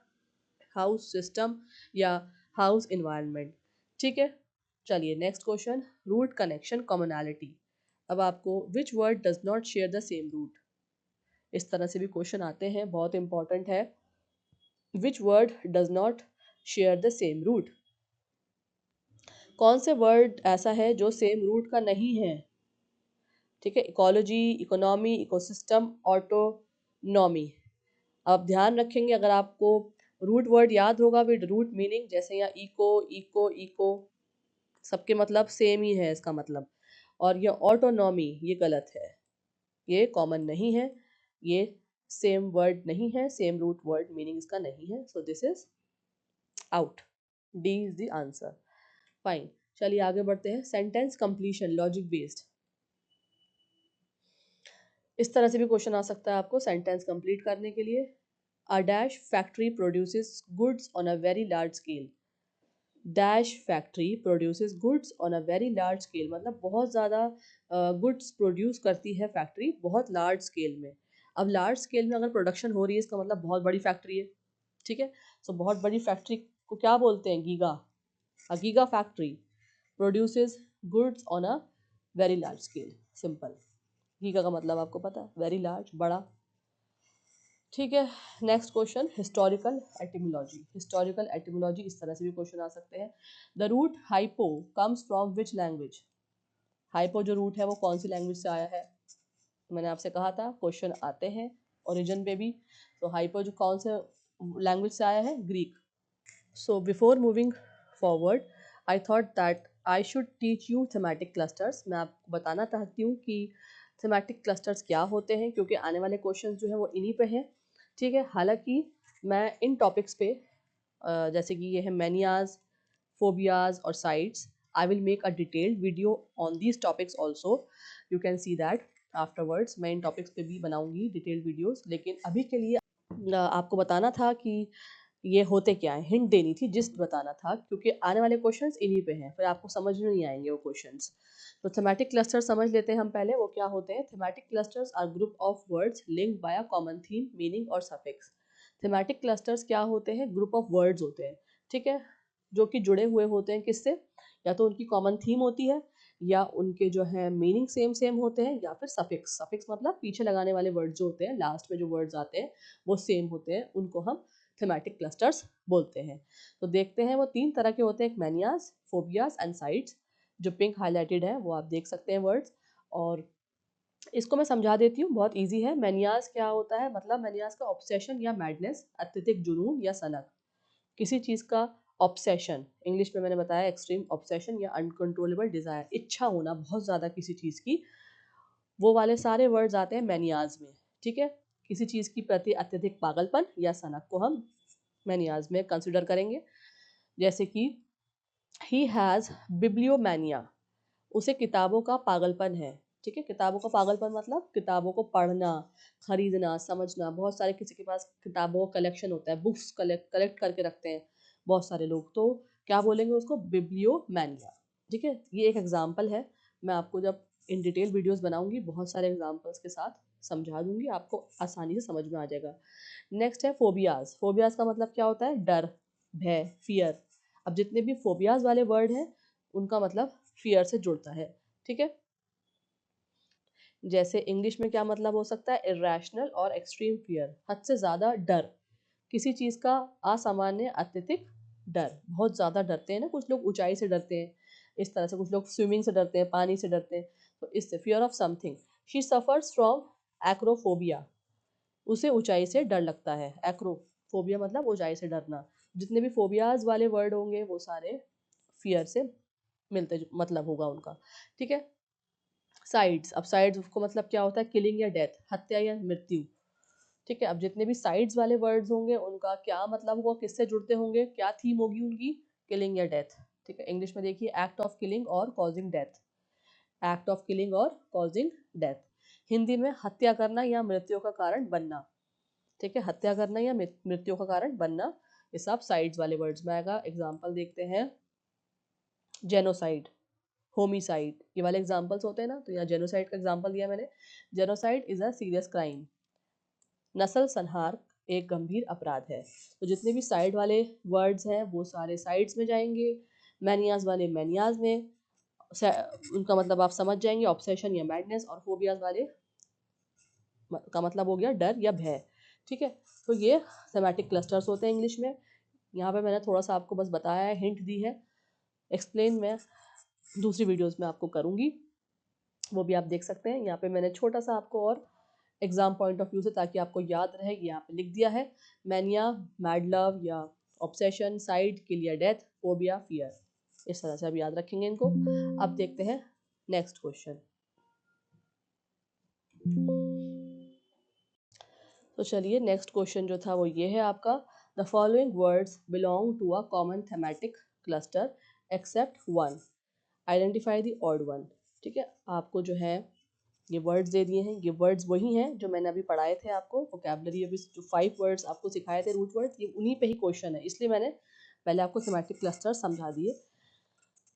हाउस सिस्टम या हाउस इन्वायरमेंट, ठीक है। चलिए next question, root connection commonality. अब आपको which word does not share the same root, इस तरह से भी क्वेश्चन आते हैं, बहुत इंपॉर्टेंट है। Which word does not share the same root, कौन से वर्ड ऐसा है जो सेम रूट का नहीं है, ठीक है। Ecology, economy, ecosystem, autonomy. आप ध्यान रखेंगे, अगर आपको रूट वर्ड याद होगा विद रूट मीनिंग, जैसे यहाँ इको, इको, इको, सबके मतलब सेम ही है इसका मतलब। और ये ऑटोनॉमी, ये गलत है, ये कॉमन नहीं है, ये सेम वर्ड नहीं है, सेम रूट वर्ड मीनिंग इसका नहीं है, so this is out. D is the answer. Fine, चलिए आगे बढ़ते हैं। सेंटेंस कंप्लीशन लॉजिक बेस्ड, इस तरह से भी क्वेश्चन आ सकता है आपको सेंटेंस कंप्लीट करने के लिए। A dash factory produces goods on a very large scale. Dash factory produces goods on a very large scale, मतलब बहुत ज़्यादा गुड्स प्रोड्यूस करती है फैक्ट्री बहुत लार्ज स्केल में। अब लार्ज स्केल में अगर प्रोडक्शन हो रही है इसका मतलब बहुत बड़ी फैक्ट्री है, ठीक है। सो बहुत बड़ी फैक्ट्री को क्या बोलते हैं? Giga. A giga factory produces goods on a very large scale, simple. Giga का मतलब आपको पता है, वेरी लार्ज, बड़ा, ठीक है। Next question, historical etymology. Historical etymology इस तरह से भी क्वेश्चन आ सकते हैं। The root hypo comes from which language. Hypo जो रूट है वो कौन सी लैंग्वेज से आया है? मैंने आपसे कहा था क्वेश्चन आते हैं ओरिजिन पे भी। तो हाइपो जो कौन से लैंग्वेज से आया है? Greek. So before moving forward I thought that I should teach you thematic clusters. मैं आपको बताना चाहती हूँ कि थीमेटिक क्लस्टर्स क्या होते हैं, क्योंकि आने वाले क्वेश्चन जो हैं वो इन्हीं पे हैं, ठीक है। हालांकि मैं इन टॉपिक्स पे जैसे कि ये है मैनियाज, फोबियाज और sites, I will make a detailed video on these topics also, you can see that afterwards. मैं इन टॉपिक्स पे भी बनाऊंगी डिटेल्ड वीडियोस, लेकिन अभी के लिए आपको बताना था कि ये होते क्या है, हिंट देनी थी, जिस्ट बताना था, क्योंकि आने वाले क्वेश्चंस इन्हीं पे हैं, फिर आपको समझ में नहीं आएंगे वो क्वेश्चंस। तो थीमेटिक क्लस्टर समझ लेते हैं हम पहले, वो क्या होते हैं। Thematic clusters are group of words linked by a common theme, meaning और सफिक्स। थीमेटिक क्लस्टर्स क्या होते हैं? ग्रुप ऑफ वर्ड्स होते हैं, ठीक है, जो कि जुड़े हुए होते हैं किससे? या तो उनकी कॉमन थीम होती है, या उनके जो है मीनिंग सेम सेम होते हैं, या फिर सफिक्स। सफिक्स मतलब पीछे लगाने वाले वर्ड्स जो होते हैं, लास्ट में जो वर्ड्स आते हैं वो सेम होते हैं, उनको हम थीमेटिक क्लस्टर्स बोलते हैं। तो देखते हैं, वो तीन तरह के होते हैं, एक मैनियाज, फोबियाज एंड साइट्स। जो पिंक हाईलाइटेड है वो आप देख सकते हैं वर्ड्स, और इसको मैं समझा देती हूँ, बहुत इजी है। मैनियाज क्या होता है? मतलब मैनियाज का ऑब्सेशन या मैडनेस, अत्यधिक जुनून या सनक, किसी चीज़ का ऑब्सेशन, इंग्लिश में मैंने बताया एक्सट्रीम ऑब्सेशन या अनकंट्रोलेबल डिजायर, इच्छा होना बहुत ज़्यादा किसी चीज़ की, वो वाले सारे वर्ड्स आते हैं मैनियाज में, ठीक है। किसी चीज़ की प्रति अत्यधिक पागलपन या सनक को हम मैनियाज में कंसिडर करेंगे। जैसे कि ही हैज़ बिब्लियोमैनिया, उसे किताबों का पागलपन है, ठीक है। किताबों का पागलपन मतलब किताबों को पढ़ना, खरीदना, समझना। बहुत सारे किसी के पास किताबों का कलेक्शन होता है, बुक्स कलेक्ट कलेक्ट करके रखते हैं बहुत सारे लोग, तो क्या बोलेंगे उसको? बिब्लियोमैनिया, ठीक है। ये एक एग्जाम्पल है, मैं आपको जब इन डिटेल वीडियोस बनाऊंगी बहुत सारे एग्जाम्पल्स के साथ समझा दूंगी, आपको आसानी से समझ में आ जाएगा। नेक्स्ट है फोबियाज। फोबियाज का मतलब क्या होता है? डर, भय, फियर। अब जितने भी फोबियाज वाले वर्ड हैं उनका मतलब फियर से जुड़ता है, ठीक है। जैसे इंग्लिश में क्या मतलब हो सकता है? इरेशनल और एक्सट्रीम फियर, हद से ज़्यादा डर, किसी चीज़ का असामान्य अत्यधिक डर, बहुत ज़्यादा डरते हैं ना कुछ लोग, ऊंचाई से डरते हैं, इस तरह से कुछ लोग स्विमिंग से डरते हैं, पानी से डरते हैं, तो इससे fear of something. She suffers from acrophobia, उसे ऊंचाई से डर लगता है। एक्रोफोबिया मतलब ऊंचाई से डरना। जितने भी फोबियाज वाले वर्ड होंगे वो सारे फियर से मिलते मतलब होगा उनका, ठीक है। साइड्स, अब साइड्स को मतलब क्या होता है? किलिंग या डेथ, हत्या या मृत्यु, ठीक है। अब जितने भी साइड्स वाले वर्ड्स होंगे उनका क्या मतलब होगा, किससे जुड़ते होंगे, क्या थीम होगी उनकी? किलिंग या डेथ, ठीक है। इंग्लिश में देखिए, एक्ट ऑफ किलिंग और causing death, act of killing और कॉजिंग डेथ। हिंदी में हत्या करना या मृत्यु का कारण बनना, ठीक है, हत्या करना या मृत्यु का कारण बनना, ये सब साइड्स वाले वर्ड्स में आएगा। एग्जाम्पल देखते हैं, जेनोसाइड, होमिसाइड, ये वाले एग्जाम्पल्स होते हैं ना, तो यहाँ जेनोसाइड का एग्जाम्पल दिया मैंने। Genocide is a serious crime, नस्ल संहार एक गंभीर अपराध है। तो जितने भी साइड वाले वर्ड्स हैं वो सारे साइड्स में जाएंगे, मैनियाज वाले मैनियाज में, उनका मतलब आप समझ जाएंगे, ऑब्सेशन या मैडनेस, और फोबियाज वाले का मतलब हो गया डर या भय, ठीक है। तो ये थेमेटिक क्लस्टर्स होते हैं इंग्लिश में। यहाँ पे मैंने थोड़ा सा आपको बस बताया है, हिंट दी है, एक्सप्लेन मैं दूसरी वीडियोस में आपको करूँगी, वो भी आप देख सकते हैं। यहाँ पे मैंने छोटा सा आपको और एग्जाम पॉइंट ऑफ व्यू से, ताकि आपको याद रहे, यहाँ पे लिख दिया है। मैनिया, मैड लव या ऑब्सेशन, साइड, किल या डेथ, फोबिया, फियर, इस तरह से अब याद रखेंगे इनको। अब देखते हैं नेक्स्ट क्वेश्चन। तो चलिए नेक्स्ट क्वेश्चन जो था वो ये है आपका, the following words belong to a common thematic cluster except one, identify the odd one. ठीक है, आपको जो है ये वर्ड्स दे दिए हैं, ये वर्ड्स वही हैं जो मैंने अभी पढ़ाए थे आपको वोकैबुलरी, अभी जो 5 वर्ड्स आपको सिखाए थे रूट वर्ड्स, ये उन्हीं पे ही क्वेश्चन है, इसलिए मैंने पहले आपको थेमेटिक क्लस्टर समझा दिए।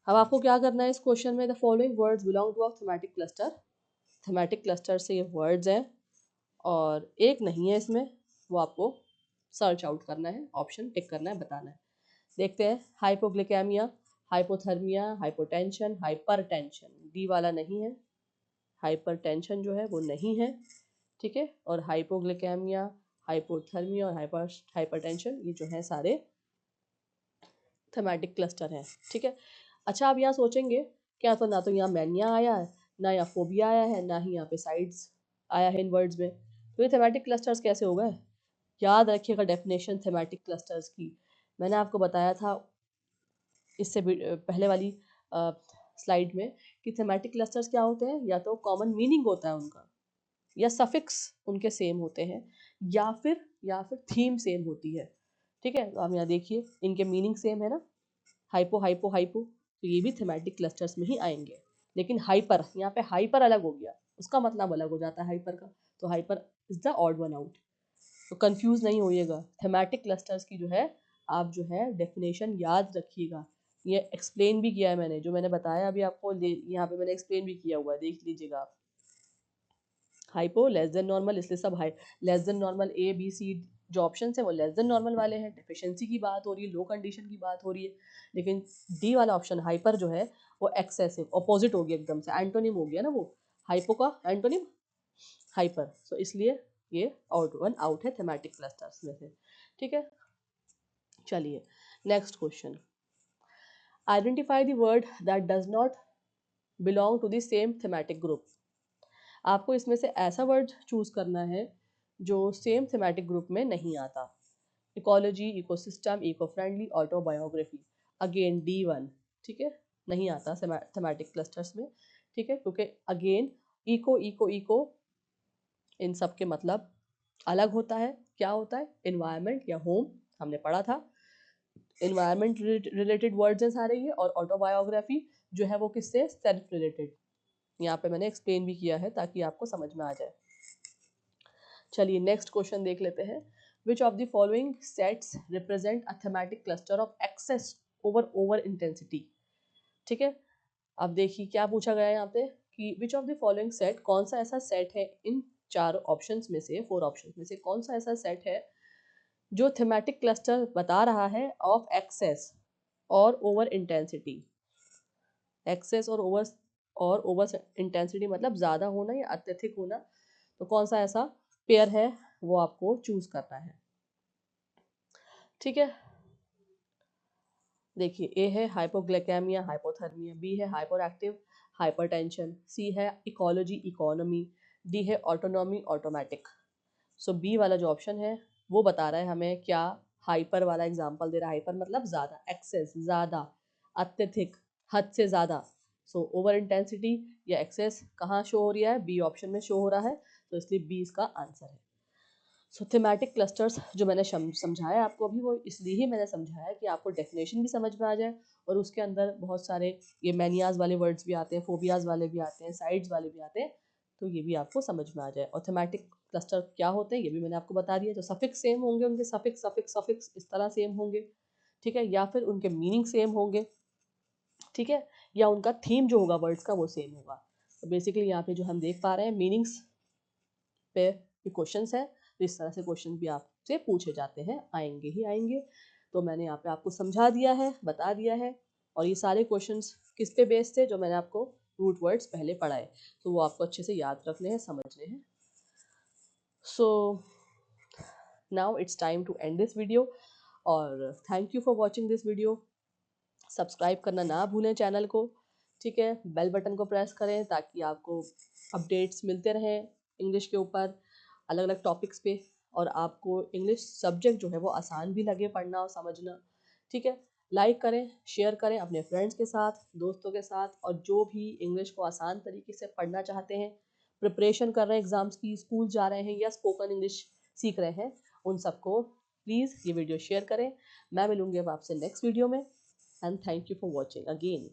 अब आपको क्या करना है इस क्वेश्चन में, the following words belong to a thematic cluster, thematic cluster से ये वर्ड्स हैं और एक नहीं है इसमें, वो आपको सर्च आउट करना है, ऑप्शन टिक करना है, बताना है। देखते हैं, हाइपोग्लिकेमिया, हाइपोथर्मिया, हाइपोटेंशन, हाइपरटेंशन, डी वाला नहीं है, हाइपरटेंशन जो है वो नहीं है, ठीक है, और हाइपोग्लिकेमिया, हाइपोथर्मिया और हाइपरटेंशन ये जो है सारे थेमेटिक क्लस्टर हैं, ठीक है। अच्छा, आप यहाँ सोचेंगे क्या, तो ना तो यहाँ मैनिया आया है, ना यहाँ फोबिया आया है, ना ही यहाँ पे साइड्स आया है इन वर्ड्स में, तो ये थेमेटिक क्लस्टर्स कैसे हो गए? याद रखिएगा डेफिनेशन थेमेटिक क्लस्टर्स की, मैंने आपको बताया था इससे पहले वाली स्लाइड में कि थेमेटिक क्लस्टर्स क्या होते हैं, या तो कॉमन मीनिंग होता है उनका, या सफिक्स उनके सेम होते हैं, या फिर थीम सेम होती है, ठीक है। तो आप यहाँ देखिए इनके मीनिंग सेम है ना, हाइपो हाइपो हाइपो, तो ये भी थेमेटिक क्लस्टर्स में ही आएंगे। लेकिन हाइपर, यहाँ पे हाइपर अलग हो गया, उसका मतलब अलग हो जाता है हाइपर का, तो hyper is the odd one out, तो कंफ्यूज नहीं होइएगा। थेमेटिक क्लस्टर्स की जो है आप जो है डेफिनेशन याद रखिएगा, ये एक्सप्लेन भी किया है मैंने, जो मैंने बताया अभी आपको यहाँ पे मैंने एक्सप्लेन भी किया हुआ है, देख लीजिएगा आप। हाइपो लेस देन नॉर्मल, इसलिए सब high, less than normal A B C जो ऑप्शन है वो लेस देन नॉर्मल वाले हैं, डेफिशिएंसी की बात हो रही है, लो कंडीशन की बात हो रही है। लेकिन डी वाला ऑप्शन हाइपर जो है वो एक्सेसिव, अपोजिट हो गया एकदम से, एंटोनिम हो गया ना वो, हाइपो का एंटोनिम हाइपर, सो इसलिए ये आउट है थेमेटिक क्लस्टर्स में से, ठीक है। चलिए next question, identify the word that does not belong to the same thematic group. आपको इसमें से ऐसा वर्ड चूज करना है जो सेम थेमेटिक ग्रुप में नहीं आता। Ecology, ecosystem, eco friendly, autobiography, again D1, ठीक है, नहीं आता थेमेटिक क्लस्टर्स में, ठीक है, क्योंकि अगेन इको इको इको इन सब के मतलब अलग होता है। क्या होता है, इन्वायरमेंट या होम, हमने पढ़ा था, इन्वायरमेंट रिलेटेड वर्ड्स हैं सारे ये, और ऑटोबायोग्राफी जो है वो किससे, सेल्फ रिलेटेड, यहाँ पे मैंने एक्सप्लेन भी किया है ताकि आपको समझ में आ जाए। चलिए नेक्स्ट क्वेश्चन देख लेते हैं, which of the following sets represent a thematic cluster of excess over intensity, ठीक है। अब देखिए क्या पूछा गया है यहाँ पे कि विच ऑफ द फॉलोइंग सेट, कौन सा ऐसा सेट है इन 4 ऑप्शंस में से, 4 ऑप्शंस में से कौन सा ऐसा सेट है जो थेमेटिक क्लस्टर बता रहा है ऑफ एक्सेस और ओवर इंटेंसिटी। एक्सेस और ओवर इंटेंसिटी मतलब ज़्यादा होना या अत्यधिक होना, तो कौन सा ऐसा पेयर है वो आपको चूज करना है, ठीक है। देखिए, ए है हाइपोग्लाइकेमिया हाइपोथर्मिया, बी है हाइपर एक्टिव हाइपरटेंशन, सी है इकोलॉजी इकोनॉमी, डी है ऑटोनॉमी ऑटोमेटिक। सो बी वाला जो ऑप्शन है वो बता रहा है हमें क्या, हाइपर वाला एग्जांपल दे रहा है, हाइपर मतलब ज़्यादा, एक्सेस ज़्यादा, अत्यधिक हद से ज़्यादा। सो ओवर इंटेंसिटी या एक्सेस कहाँ शो हो रहा है, बी ऑप्शन में शो हो रहा है, तो इसलिए बी इसका आंसर है। सो थीमेटिक क्लस्टर्स जो मैंने समझाया आपको अभी, वो इसलिए ही मैंने समझाया कि आपको डेफिनेशन भी समझ में आ जाए, और उसके अंदर बहुत सारे ये मैनियाज वाले वर्ड्स भी आते हैं, फोबियाज वाले भी आते हैं, साइड्स वाले भी आते हैं, तो ये भी आपको समझ में आ जाए। और थीमेटिक क्लस्टर क्या होते हैं ये भी मैंने आपको बता दिया, जो सफिक्स सेम होंगे उनके सफिक्स सफिक्स सफिक्स इस तरह सेम होंगे, ठीक है, या फिर उनके मीनिंग सेम होंगे, ठीक है, या उनका थीम जो होगा वर्ड्स का वो सेम होगा। तो बेसिकली यहाँ पे जो हम देख पा रहे हैं मीनिंग्स पे ये क्वेश्चंस है, तो इस तरह से क्वेश्चन भी आपसे पूछे जाते हैं, आएंगे ही आएंगे। तो मैंने यहाँ पे आपको समझा दिया है, बता दिया है, और ये सारे क्वेश्चंस किस पे बेस्ड थे, जो मैंने आपको रूट वर्ड्स पहले पढ़ाए, तो वो आपको अच्छे से याद रखने हैं, समझने हैं। So now it's time to end this video, और thank you for watching this video. Subscribe करना ना भूलें चैनल को, ठीक है, बेल बटन को प्रेस करें ताकि आपको अपडेट्स मिलते रहें इंग्लिश के ऊपर अलग अलग टॉपिक्स पे, और आपको इंग्लिश सब्जेक्ट जो है वो आसान भी लगे पढ़ना और समझना, ठीक है। लाइक करें, शेयर करें अपने फ्रेंड्स के साथ, दोस्तों के साथ, और जो भी इंग्लिश को आसान तरीके से पढ़ना चाहते हैं, प्रिपरेशन कर रहे हैं एग्ज़ाम्स की, स्कूल जा रहे हैं या स्पोकन इंग्लिश सीख रहे हैं, उन सबको प्लीज़ ये वीडियो शेयर करें। मैं मिलूँगी अब आपसे नेक्स्ट वीडियो में, and thank you for watching again.